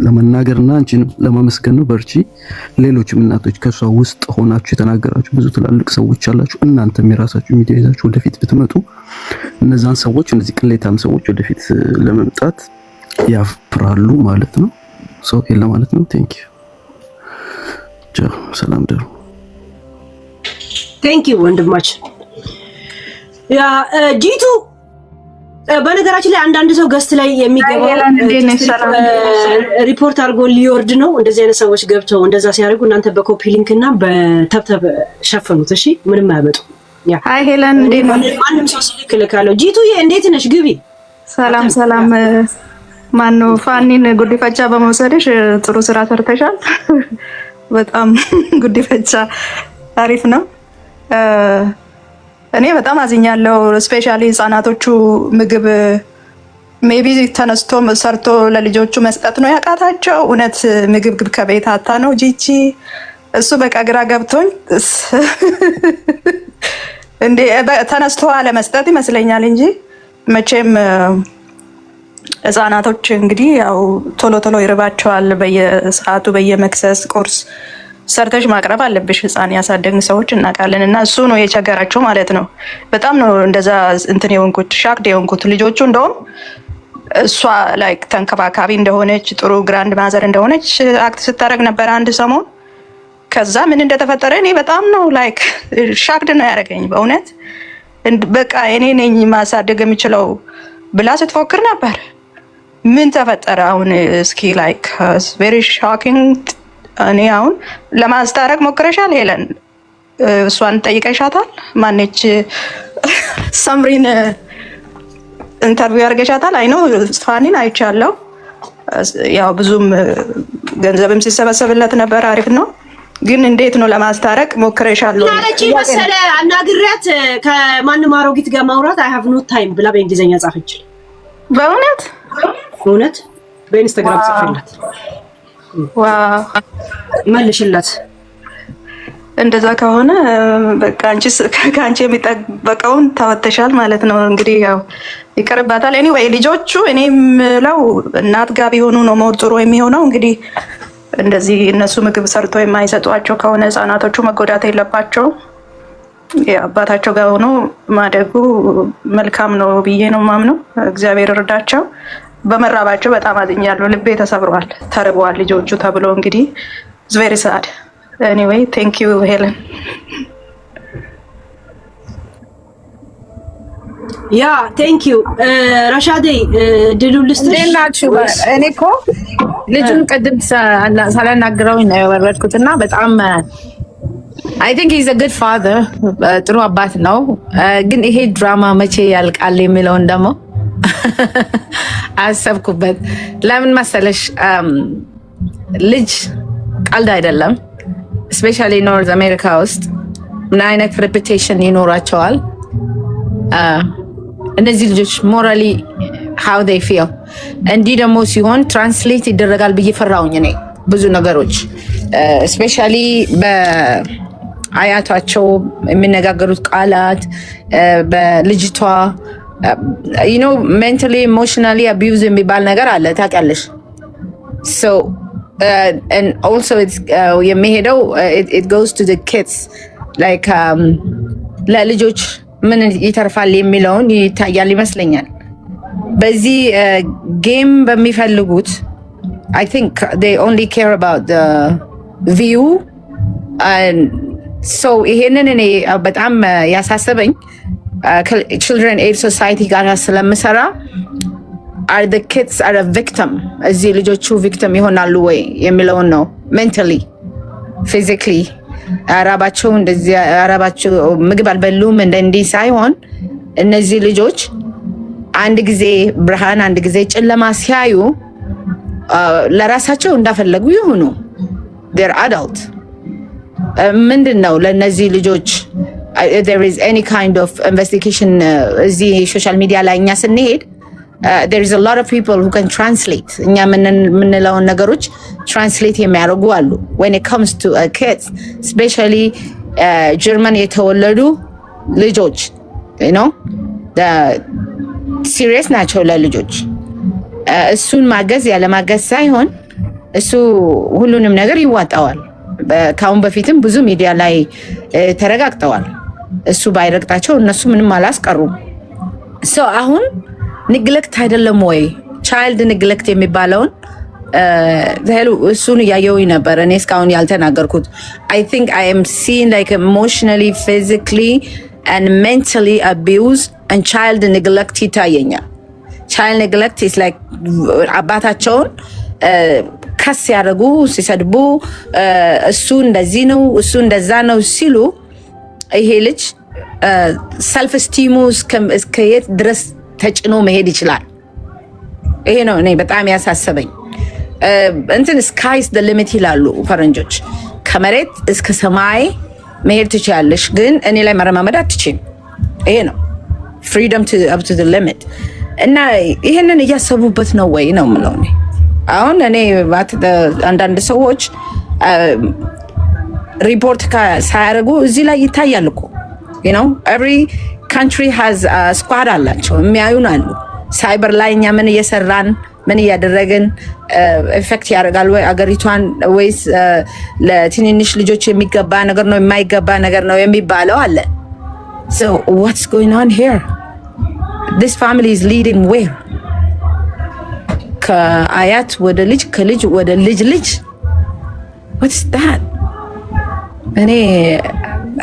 ለመናገርና አንቺንም ለማመስገን ነው። በርቺ። ሌሎችም እናቶች ከሷ ውስጥ ሆናችሁ የተናገራችሁ ብዙ ትላልቅ ሰዎች አላችሁ። እናንተም የራሳችሁ ሚዲያ ይዛችሁ ወደፊት ብትመጡ እነዛን ሰዎች እነዚህ ቅሌታም ሰዎች ወደፊት ለመምጣት ያፍራሉ ማለት ነው። ሰው የለ ማለት ነው። ቴንክ ዩ ቻው። ሰላም ደሩ። ቴንክ ዩ ወንድማችን። ያ ጂቱ በነገራችን ላይ አንዳንድ ሰው ገስት ላይ የሚገባው ሪፖርት አድርጎ ሊወርድ ነው። እንደዚህ አይነት ሰዎች ገብተው እንደዛ ሲያደርጉ እናንተ በኮፒ ሊንክ እና በተብተብ ሸፈኑት። እሺ ምንም አያመጡ። ያ ሃይ ሄለን እንዴት ነው? ማንም ሰው ሲልክ ልካለሁ። ጂቱ እንዴት ነሽ? ግቢ። ሰላም ማነው ፋኒን ጉዲፈቻ በመውሰድሽ ጥሩ ስራ ሰርተሻል። በጣም ጉዲፈቻ አሪፍ ነው። እኔ በጣም አዝኛለሁ። ስፔሻሊ ህጻናቶቹ ምግብ ሜቢ ተነስቶ ሰርቶ ለልጆቹ መስጠት ነው ያቃታቸው። እውነት ምግብ ከቤት አታ ነው ጂጂ። እሱ በቃ ግራ ገብቶኝ እንዴ ተነስቶ አለመስጠት ይመስለኛል እንጂ መቼም ህጻናቶች እንግዲህ ያው ቶሎ ይርባቸዋል። በየሰዓቱ በየመክሰስ ቁርስ ሰርተሽ ማቅረብ አለብሽ። ህፃን ያሳደግን ሰዎች እናውቃለን። እና እሱ ነው የቸገራቸው ማለት ነው። በጣም ነው እንደዛ እንትን የሆንኩት ሻክድ የሆንኩት። ልጆቹ እንደውም እሷ ላይክ ተንከባካቢ እንደሆነች ጥሩ ግራንድ ማዘር እንደሆነች አክት ስታደርግ ነበር አንድ ሰሞን። ከዛ ምን እንደተፈጠረ እኔ በጣም ነው ላይክ ሻክድ ነው ያደረገኝ በእውነት። በቃ እኔ ነኝ ማሳደግ የምችለው ብላ ስትፎክር ነበር። ምን ተፈጠረ አሁን? እስኪ ላይክ ቬሪ ሾኪንግ። እኔ አሁን ለማስታረቅ ሞክረሻል ሄለን? እሷን ጠይቀሻታል? ማነች ሰምሪን ኢንተርቪው ያርገሻታል? አይ ነው ፋኒን አይቻለሁ። ያው ብዙም ገንዘብም ሲሰበሰብለት ነበር። አሪፍ ነው። ግን እንዴት ነው ለማስታረቅ ሞክረሻል ወይ? ያለች መሰለ አናግሪያት ከማንም አሮጊት ጋር ማውራት I have no time ብላ በእንግሊዘኛ ጻፈች። በእውነት በኢንስታግራም ጽፈላት ዋው መልሽላት። እንደዛ ከሆነ በቃ ከአንቺ የሚጠበቀውን ታወተሻል ማለት ነው። እንግዲህ ያው ይቀርባታል። ኤኒዌይ ልጆቹ እኔ የምለው እናት ጋር ቢሆኑ ነው ሞር ጥሩ የሚሆነው። እንግዲህ እንደዚህ እነሱ ምግብ ሰርቶ የማይሰጧቸው ከሆነ ህጻናቶቹ መጎዳት የለባቸው። አባታቸው ጋር ሆኖ ማደጉ መልካም ነው ብዬ ነው ማምነው። እግዚአብሔር እርዳቸው። በመራባቸው በጣም አዝኛለሁ። ልቤ ተሰብሯል። ተርበዋል ልጆቹ ተብሎ እንግዲህ it's very sad. Anyway, thank you Helen. thank you ረሻዴ ድሉልስትሽ ናችሁ። እኔ እኮ ልጁን ቅድም ሳላናግረው ነው የወረድኩትና በጣም I think he's a good father. ጥሩ አባት ነው። ግን ይሄ ድራማ መቼ ያልቃል የሚለውን ደግሞ አሰብኩበት። ለምን መሰለሽ ልጅ ቀልድ አይደለም። ስፔሻሊ ኖርዝ አሜሪካ ውስጥ ምን አይነት ሬፑቴሽን ይኖራቸዋል እነዚህ ልጆች ሞራሊ how they feel። እንዲህ ደግሞ ሲሆን ትራንስሌት ይደረጋል ብዬ ፈራውኝ እኔ ብዙ ነገሮች ስፔሻሊ በአያቷቸው የሚነጋገሩት ቃላት በልጅቷ you know mentally emotionally abuse የሚባል ነገር አለ ታውቂያለሽ። so and also it's የሚሄደው it goes to the kids like ለልጆች ምን ይተርፋል የሚለውን ይታያል ይመስለኛል። በዚህ ጌም በሚፈልጉት I think they only care about the view and so ይሄንን እኔ በጣም ያሳሰበኝ children aid society ጋር ስለምሰራ are the kids are a victim እዚህ ልጆቹ victim ይሆናሉ ወይ የሚለውን ነው mentally physically አራባቸው እንደዚህ አራባቸው ምግብ አልበሉም እንደዚህ ሳይሆን እነዚህ ልጆች አንድ ጊዜ ብርሃን አንድ ጊዜ ጨለማ ሲያዩ ለራሳቸው እንዳፈለጉ ይሆኑ they're adult ምንድነው ለነዚህ ልጆች if there is any kind of investigation እዚህ ሶሻል ሚዲያ ላይ እኛ ስንሄድ there is a lot of people who can translate እኛ ምንለውን ነገሮች translate የሚያደርጉ አሉ when it comes to kids especially ጀርመን የተወለዱ ልጆች you know the serious ናቸው ለልጆች እሱን ማገዝ ያለ ማገዝ ሳይሆን እሱ ሁሉንም ነገር ይዋጣዋል። ካሁን በፊትም ብዙ ሚዲያ ላይ ተረጋግጠዋል። እሱ ባይረግጣቸው እነሱ ምንም አላስቀሩም። so አሁን ንግለክት አይደለም ወይ ቻይልድ ንግለክት የሚባለውን እሱን ያየው ነበር እኔ እስካሁን ያልተናገርኩት I think I am seeing like emotionally physically and mentally abused and child neglect ይታየኛል። child neglect is like አባታቸውን ከስ ያደርጉ ሲሰድቡ እሱ እንደዚህ ነው እሱ እንደዛ ነው ሲሉ ይሄ ልጅ ሰልፍ ስቲሙ እስከየት ድረስ ተጭኖ መሄድ ይችላል። ይሄ ነው እኔ በጣም ያሳሰበኝ። እንትን ስካይስ the limit ይላሉ ፈረንጆች። ከመሬት እስከ ሰማይ መሄድ ትችላለሽ፣ ግን እኔ ላይ መረማመድ አትችይም። ይሄ ነው freedom to up to the limit። እና ይሄንን እያሰቡበት ነው ወይ ነው የምለው እኔ። አሁን እኔ አንዳንድ ሰዎች ሪፖርት ሳያደርጉ እዚህ ላይ ይታያል እኮ you know every country has a squad አላቸው የሚያዩን አሉ። ሳይበር ላይ እኛ ምን እየሰራን ምን እያደረግን ኢፌክት ያደርጋል ወይ አገሪቷን ወይስ ለትንንሽ ልጆች የሚገባ ነገር ነው የማይገባ ነገር ነው የሚባለው አለ። so what's going on here? This family is leading where? ከአያት ወደ ልጅ ከልጅ ወደ ልጅ ልጅ what's that? እኔ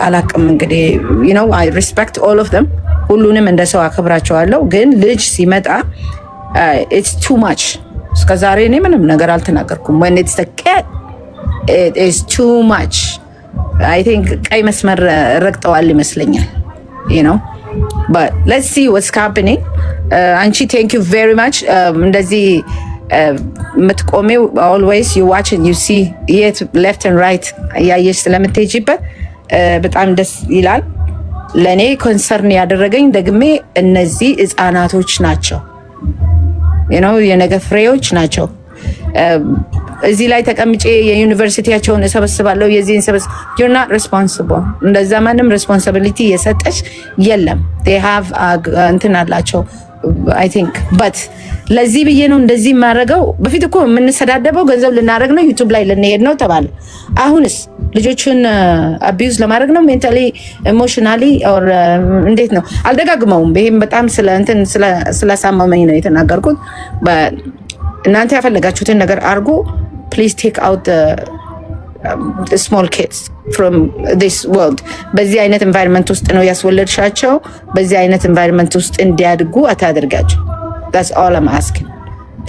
አላቅም እንግዲህ you know I respect all of them ሁሉንም እንደ ሰው አከብራቸዋለሁ፣ ግን ልጅ ሲመጣ it's too much። እስከዛሬ እኔ ምንም ነገር አልተናገርኩም። when it's the kid it is too much. I think ቀይ መስመር ረግጠዋል ይመስለኛል you know but let's see what's happening። አንቺ thank you very much እንደዚህ የምትቆሚው always you watch and you see የት left and right ያየሽ ስለምትሄጂበት በጣም ደስ ይላል። ለኔ ኮንሰርን ያደረገኝ ደግሜ እነዚህ ህፃናቶች ናቸው የነገ ፍሬዎች ናቸው። እዚህ ላይ ተቀምጬ የዩኒቨርሲቲያቸውን እሰበስባለሁ የዚህን ሰበስ you're not responsible እንደዛ ማንም responsibility የሰጠች የለም። they have እንትን አላቸው I think but ለዚህ ብዬ ነው እንደዚህ ማረገው። በፊት እኮ የምንሰዳደበው ገንዘብ ልናረግ ነው ዩቲዩብ ላይ ልንሄድ ነው ተባለ። አሁንስ ልጆችን አቢዩዝ ለማድረግ ነው ሜንታሊ ኢሞሽናሊ ኦር እንዴት ነው አልደጋግመውም። ይሄም በጣም ስለ እንትን ስለሳመመኝ ነው የተናገርኩት። እናንተ ያፈለጋችሁትን ነገር አርጉ please take out the small kids from this world። በዚህ አይነት environment ውስጥ ነው ያስወለድሻቸው። በዚህ አይነት environment ውስጥ እንዲያድጉ አታድርጋቸው። that's all I'm asking።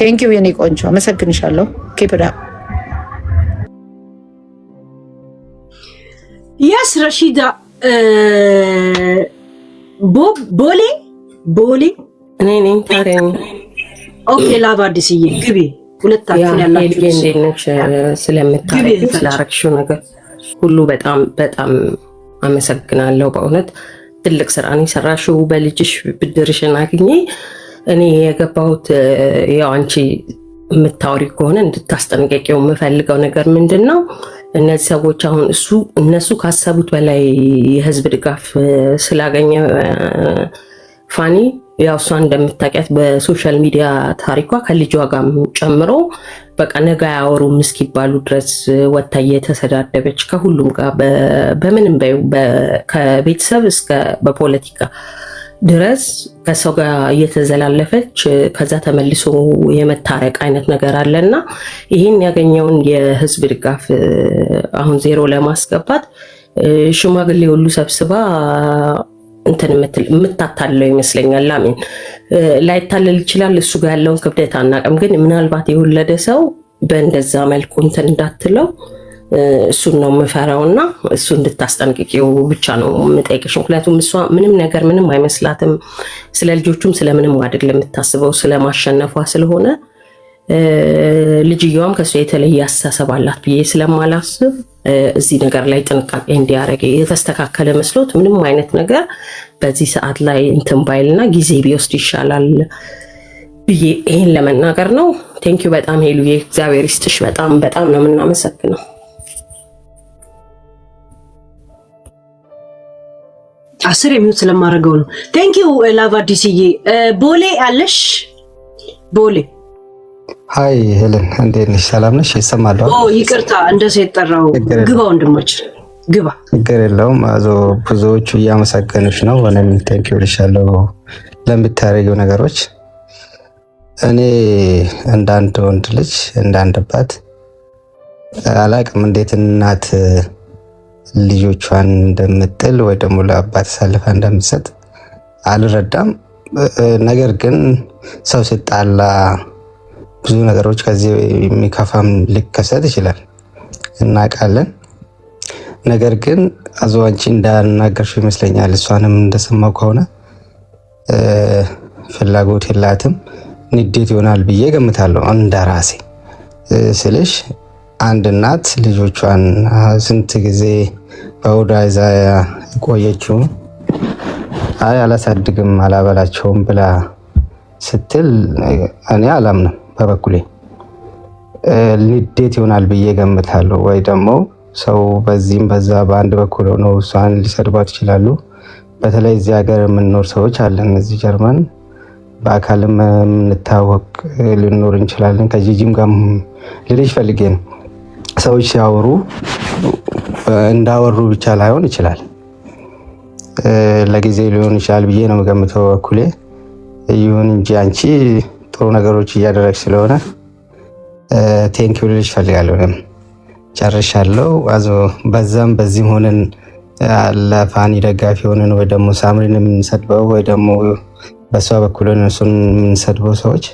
thank you የኔ ቆንጆ አመሰግንሻለሁ። keep it up። yes ረሺዳ ቦሌ እኔ ነኝ ታረኝ። ኦኬ ላባ አዲስዬ ግቢ። ሁለታችን ያላችሁ እንዴት ነሽ? ስለምታረጊ ስላረግሽው ነገር ሁሉ በጣም በጣም አመሰግናለሁ። በእውነት ትልቅ ስራ ነው የሰራሽው። በልጅሽ ብድርሽን አግኘ እኔ የገባሁት ያው አንቺ የምታወሪ ከሆነ እንድታስጠነቀቂው የምፈልገው ነገር ምንድነው እነዚህ ሰዎች አሁን እነሱ ካሰቡት በላይ የህዝብ ድጋፍ ስላገኘ ፋኒ ያው እሷ እንደምታውቂያት በሶሻል ሚዲያ ታሪኳ ከልጇ ጋር ጨምሮ በቃ ነገ አያወሩም እስኪባሉ ድረስ ወታ እየተሰዳደበች ከሁሉም ጋር በምንም ከቤተሰብ እስከ በፖለቲካ ድረስ ከሰው ጋር እየተዘላለፈች ከዛ ተመልሶ የመታረቅ አይነት ነገር አለና ይህን ያገኘውን የህዝብ ድጋፍ አሁን ዜሮ ለማስገባት ሽማግሌ ሁሉ ሰብስባ እንትን የምታታለው ይመስለኛል። ላምን ላይታለል ይችላል። እሱ ጋር ያለውን ክብደት አናውቅም። ግን ምናልባት የወለደ ሰው በእንደዛ መልኩ እንትን እንዳትለው እሱን ነው የምፈራውና እሱ እንድታስጠንቅቂው ብቻ ነው የምጠይቅሽ። ምክንያቱም እሷ ምንም ነገር ምንም አይመስላትም። ስለ ልጆቹም ስለምንም አይደለም የምታስበው ስለማሸነፏ ስለሆነ ልጅየዋም ከሱ የተለየ አስተሳሰብ አላት ብዬ ስለማላስብ እዚህ ነገር ላይ ጥንቃቄ እንዲያደርግ የተስተካከለ መስሎት ምንም አይነት ነገር በዚህ ሰዓት ላይ እንትን ባይልና ጊዜ ቢወስድ ይሻላል ብዬ ይሄን ለመናገር ነው። ቴንኪዩ በጣም ሄሉዬ፣ እግዚአብሔር ይስጥሽ። በጣም በጣም ነው የምናመሰግነው። አስር የሚሆን ስለማደርገው ነው። ቴንኪዩ ላቫዲስዬ። ቦሌ አለሽ? ቦሌ ሃይ ሄለን እንዴት ነሽ? ሰላም ነሽ? ይሰማል? ይቅርታ እንደዚህ የጠራው ግባ ወንድማችን ግባ። ችግር የለውም። ብዙዎቹ እያመሰገኑሽ ነው። እኔም ቴንኪው ልሻለሁ ለምታደርጊው ነገሮች። እኔ እንዳንድ ወንድ ልጅ እንዳንድ አባት አላቅም እንዴት እናት ልጆቿን እንደምጥል ወይ ደግሞ ለአባት ሳልፋ እንደምትሰጥ አልረዳም። ነገር ግን ሰው ሲጣላ ብዙ ነገሮች ከዚህ የሚከፋም ሊከሰት ይችላል እናውቃለን። ነገር ግን አዘዋንቺ እንዳናገርሽው ይመስለኛል እሷንም እንደሰማው ከሆነ ፍላጎት የላትም ንዴት ይሆናል ብዬ ገምታለሁ። እንደራሴ ስልሽ አንድ እናት ልጆቿን ስንት ጊዜ በሆዷ ይዛ ቆየችው አይ አላሳድግም አላበላቸውም ብላ ስትል እኔ አላምንም። በበኩሌ ንዴት ይሆናል ብዬ ገምታለሁ። ወይ ደግሞ ሰው በዚህም በዛ በአንድ በኩል ሆነው እሷን ሊሰድቧት ይችላሉ። በተለይ እዚህ ሀገር የምንኖር ሰዎች አለን፣ እዚህ ጀርመን በአካልም የምንታወቅ ልንኖር እንችላለን። ከጂጂም ጋር ልልሽ ፈልጌ ነው። ሰዎች ሲያወሩ እንዳወሩ ብቻ ላይሆን ይችላል፣ ለጊዜ ሊሆን ይችላል ብዬ ነው የምገምተው በኩሌ። ይሁን እንጂ አንቺ ጥሩ ነገሮች እያደረግሽ ስለሆነ ቴንኪው ልልሽ ፈልጋለሁ። ጨርሻለሁ። በዛም በዚህም ሆነን ለፋኒ ደጋፊ ሆነን ወይ ደግሞ ሳምሪን የምንሰድበው ወይ ደግሞ በሷ በኩል ሆነን እሱን የምንሰድበው ሰዎች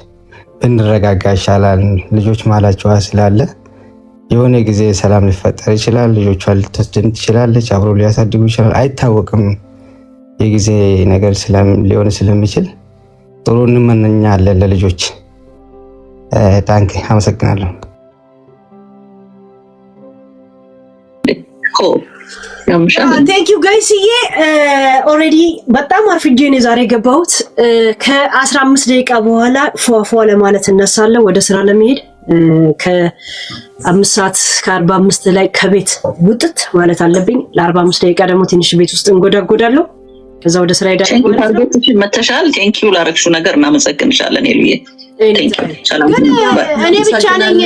ብንረጋጋ ይሻላል። ልጆች ማላቸዋ ስላለ የሆነ ጊዜ ሰላም ሊፈጠር ይችላል። ልጆቿን ልትወስድን ትችላለች፣ አብሮ ሊያሳድጉ ይችላል፣ አይታወቅም። የጊዜ ነገር ሊሆን ስለሚችል ጥሩ እንመኛለን ለልጆች። ዳንክ አመሰግናለሁ። ቴንክ ዩ ጋይስዬ። ኦልሬዲ በጣም አርፍጄ ነው ዛሬ የገባሁት። ከ15 ደቂቃ በኋላ ፏፏ ለማለት እነሳለሁ ወደ ስራ ለመሄድ። ከ5 ሰዓት ከ45 ላይ ከቤት ውጥት ማለት አለብኝ። ለ45 ደቂቃ ደግሞ ትንሽ ቤት ውስጥ እንጎዳጎዳለሁ። ከዛ ወደ ስራ ሄዳለሁ ማለት ነው። መተሻል ቴንክ ዩ ላረግሽው ነገር እናመሰግንሻለን ሄሉዬ። እኔ ብቻ ነኝ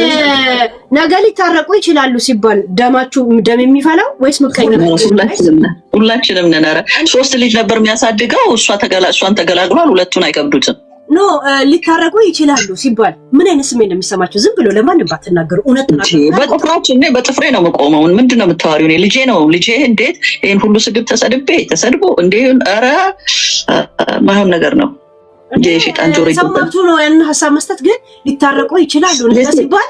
ነገ ሊታረቁ ይችላሉ ሲባል ደማችሁ ደም የሚፈላው ወይስ ምቀኛ? ሁላችንም ነን። ኧረ 3 ልጅ ነበር የሚያሳድገው እሷን ተገላግሏል። ሁለቱን አይከብዱትም። ኖ ሊታረቁ ይችላሉ ሲባል ምን አይነት ስሜት ነው የሚሰማቸው? ዝም ብሎ ለማንም ባትናገሩ እውነት በጥፍራችን እኔ በጥፍሬ ነው የምቆመው። ምንድን ነው የምታወሪው? እኔ ልጄ ነው ልጄ እንዴት ይሄን ሁሉ ስድብ ተሰድቦ እንዴ? ኧረ ማይሆን ነገር ነው። የሸይጣን ጆሮ ሰው መብቱ ነው ያን ሀሳብ መስጠት። ግን ሊታረቁ ይችላሉ ሲባል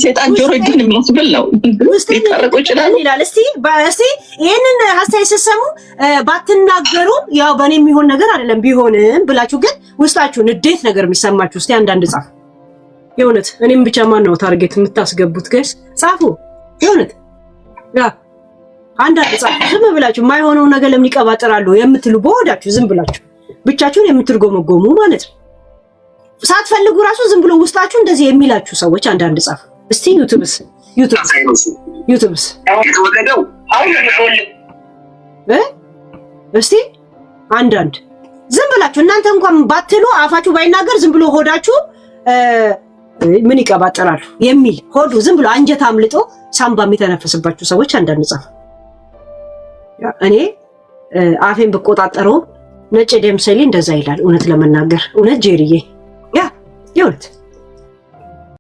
ሸይጣን ጆሮ ግን የሚያስብል ነው። ሊታረቁ ይችላሉ ይላል። እስቲ ይሄንን ሀሳብ ሲሰሙ ባትናገሩ ያው በእኔ የሚሆን ነገር አይደለም ቢሆንም ብላችሁ ግን ውስጣችሁ ንዴት ነገር የሚሰማችሁ እስቲ አንዳንድ ጻፉ። የእውነት እኔም ብቻ ማን ነው ታርጌት የምታስገቡት? ጋይስ ጻፉ። የእውነት አንዳንድ ጻፉ። ዝም ብላችሁ የማይሆነው ነገር ለምን ይቀባጥራሉ የምትሉ በሆዳችሁ ዝም ብላችሁ ብቻችሁን የምትርጎመጎሙ ማለት ነው። ሳትፈልጉ ራሱ ዝም ብሎ ውስጣችሁ እንደዚህ የሚላችሁ ሰዎች አንዳንድ ጻፉ። እስቲ ዩቲዩብስ እስቲ አንዳንድ ዝም ብላችሁ እናንተ እንኳን ባትሉ አፋችሁ ባይናገር ዝም ብሎ ሆዳችሁ ምን ይቀባጠራሉ የሚል ሆዱ ዝም ብሎ አንጀት አምልጦ ሳምባ የሚተነፈስባችሁ ሰዎች አንዳንድ ጻፉ። እኔ አፌን ብቆጣጠረው ነጭ ደም ሰሊ እንደዛ ይላል። እውነት ለመናገር እውነት ጄሪዬ ያ ይሁት